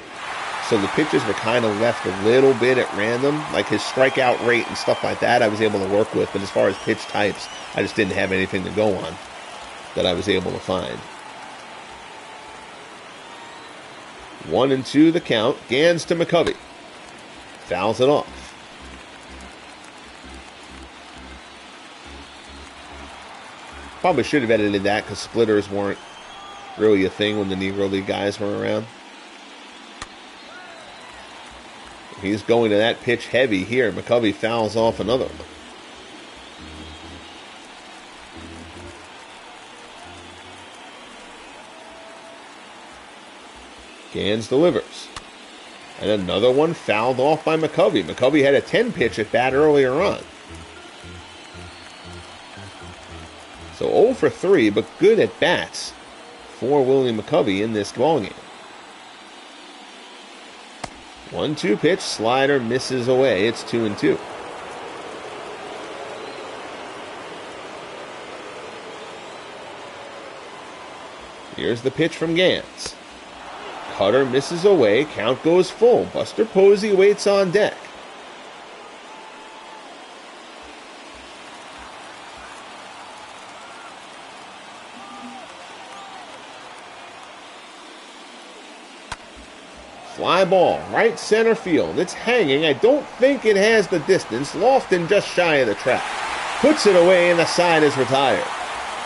So the pitches were kind of left a little bit at random. Like his strikeout rate and stuff like that I was able to work with. But as far as pitch types, I just didn't have anything to go on that I was able to find. 1-2 the count. Gans to McCovey. Fouls it off. Probably should have edited that because splitters weren't really a thing when the Negro League guys were around. He's going to that pitch heavy here. McCovey fouls off another one. Gans delivers. And another one fouled off by McCovey. McCovey had a 10-pitch at bat earlier on. So 0 for 3, but good at bats for Willie McCovey in this ballgame. 1-2 pitch, slider misses away. It's 2-2. Here's the pitch from Gans. Cutter misses away. Count goes full. Buster Posey waits on deck. Fly ball, right center field. It's hanging. I don't think it has the distance. Lofton just shy of the track. Puts it away and the side is retired.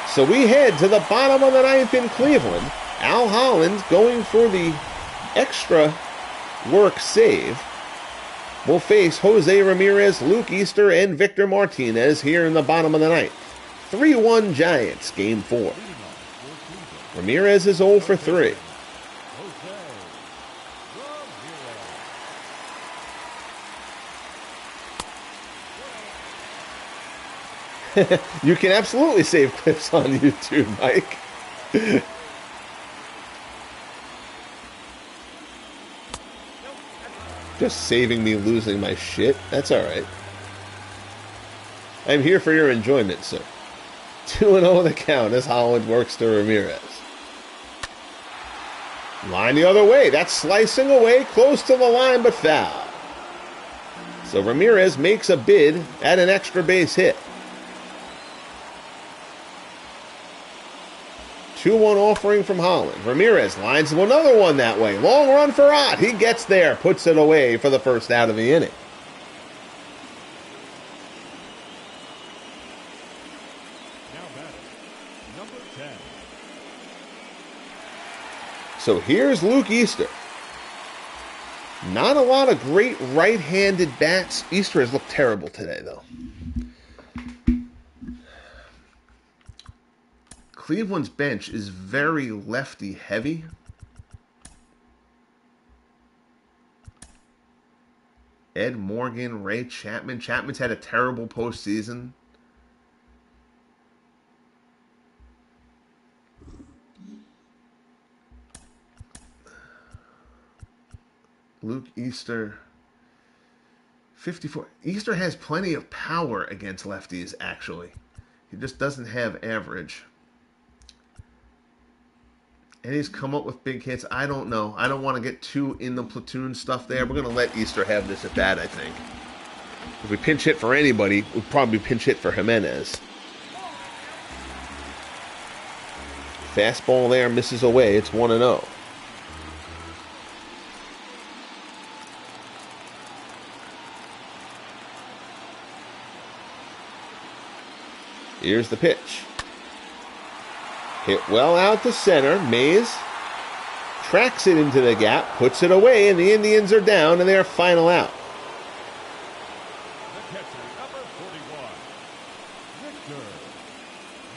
So we head to the bottom of the ninth in Cleveland. Al Holland going for the extra work save. Will face Jose Ramirez, Luke Easter, and Victor Martinez here in the bottom of the ninth. 3-1 Giants, Game 4. Ramirez is 0 for 3. You can absolutely save clips on YouTube, Mike. Just saving me losing my shit. That's all right. I'm here for your enjoyment, sir. 2-0 the count as Holland works to Ramirez. Line the other way. That's slicing away close to the line, but foul. So Ramirez makes a bid at an extra base hit. 2-1 offering from Holland. Ramirez lines another one that way. Long run for Ott. He gets there, puts it away for the first out of the inning. Now batting, number 10. So here's Luke Easter. Not a lot of great right-handed bats. Easter has looked terrible today, though. Cleveland's bench is very lefty heavy. Ed Morgan, Ray Chapman. Chapman's had a terrible postseason. Luke Easter, 54. Easter has plenty of power against lefties, actually. He just doesn't have average. And he's come up with big hits. I don't know. I don't want to get too in the platoon stuff there. We're going to let Easter have this at bat, I think. If we pinch hit for anybody, we'll probably pinch hit for Jimenez. Fastball there, misses away. It's 1-0. Here's the pitch. Hit well out to center. Mays tracks it into the gap, puts it away, and the Indians are down to their final out. The catcher, number 41, Victor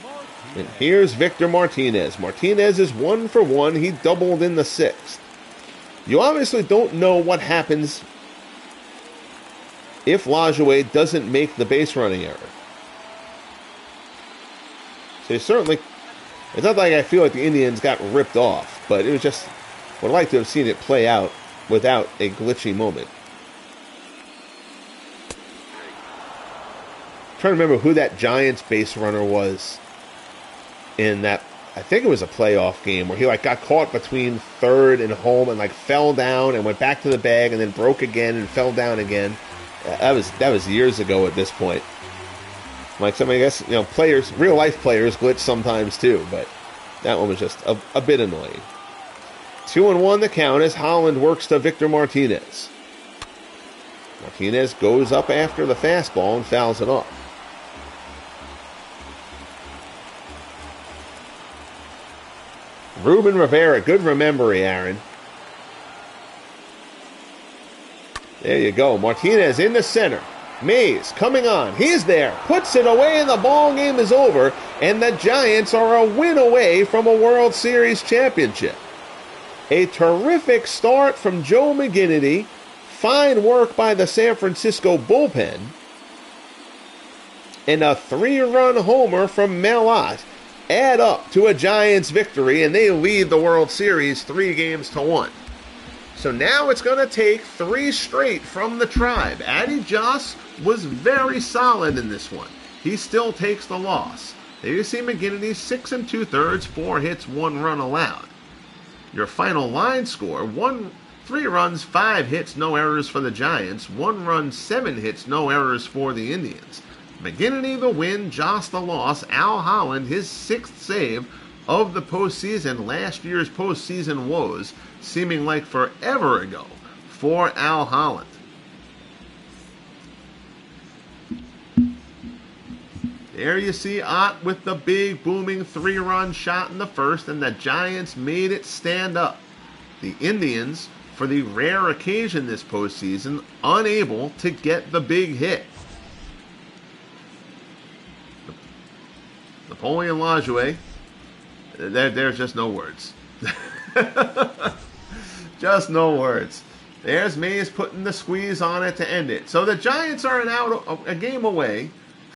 Martinez. And here's Victor Martinez. Martinez is 1 for 1. He doubled in the 6th. You obviously don't know what happens if Lajoie doesn't make the base running error. So certainly, it's not like I feel like the Indians got ripped off, but it was just, would like to have seen it play out without a glitchy moment. I'm trying to remember who that Giants base runner was in that, I think it was a playoff game where he got caught between third and home and fell down and went back to the bag and then broke again and fell down again. That was years ago at this point. Somebody, I guess, players, real life players glitch sometimes too, but that one was just a bit annoying. 2-1 the count as Holland works to Victor Martinez. Martinez goes up after the fastball and fouls it off. Ruben Rivera, good memory, Aaron. There you go. Martinez in the center. Mays coming on. He's there. Puts it away, and the ball game is over. And the Giants are a win away from a World Series championship. A terrific start from Joe McGinnity. Fine work by the San Francisco bullpen. And a 3-run homer from Melot add up to a Giants victory, and they lead the World Series 3-1. So now it's going to take 3 straight from the Tribe. Addie Joss was very solid in this one. He still takes the loss. There you see McGinnity, 6 2/3, 4 hits, 1 run allowed. Your final line score, 3 runs, 5 hits, no errors for the Giants. 1 run, 7 hits, no errors for the Indians. McGinnity the win, Joss the loss. Al Holland, his 6th save of the postseason, last year's postseason woes, seeming like forever ago for Al Holland. There you see Ott with the big booming 3-run shot in the first, and the Giants made it stand up. The Indians, for the rare occasion this postseason, unable to get the big hit. Napoleon Lajoie, there's just no words. Just no words. There's Mays putting the squeeze on it to end it. So the Giants are a game away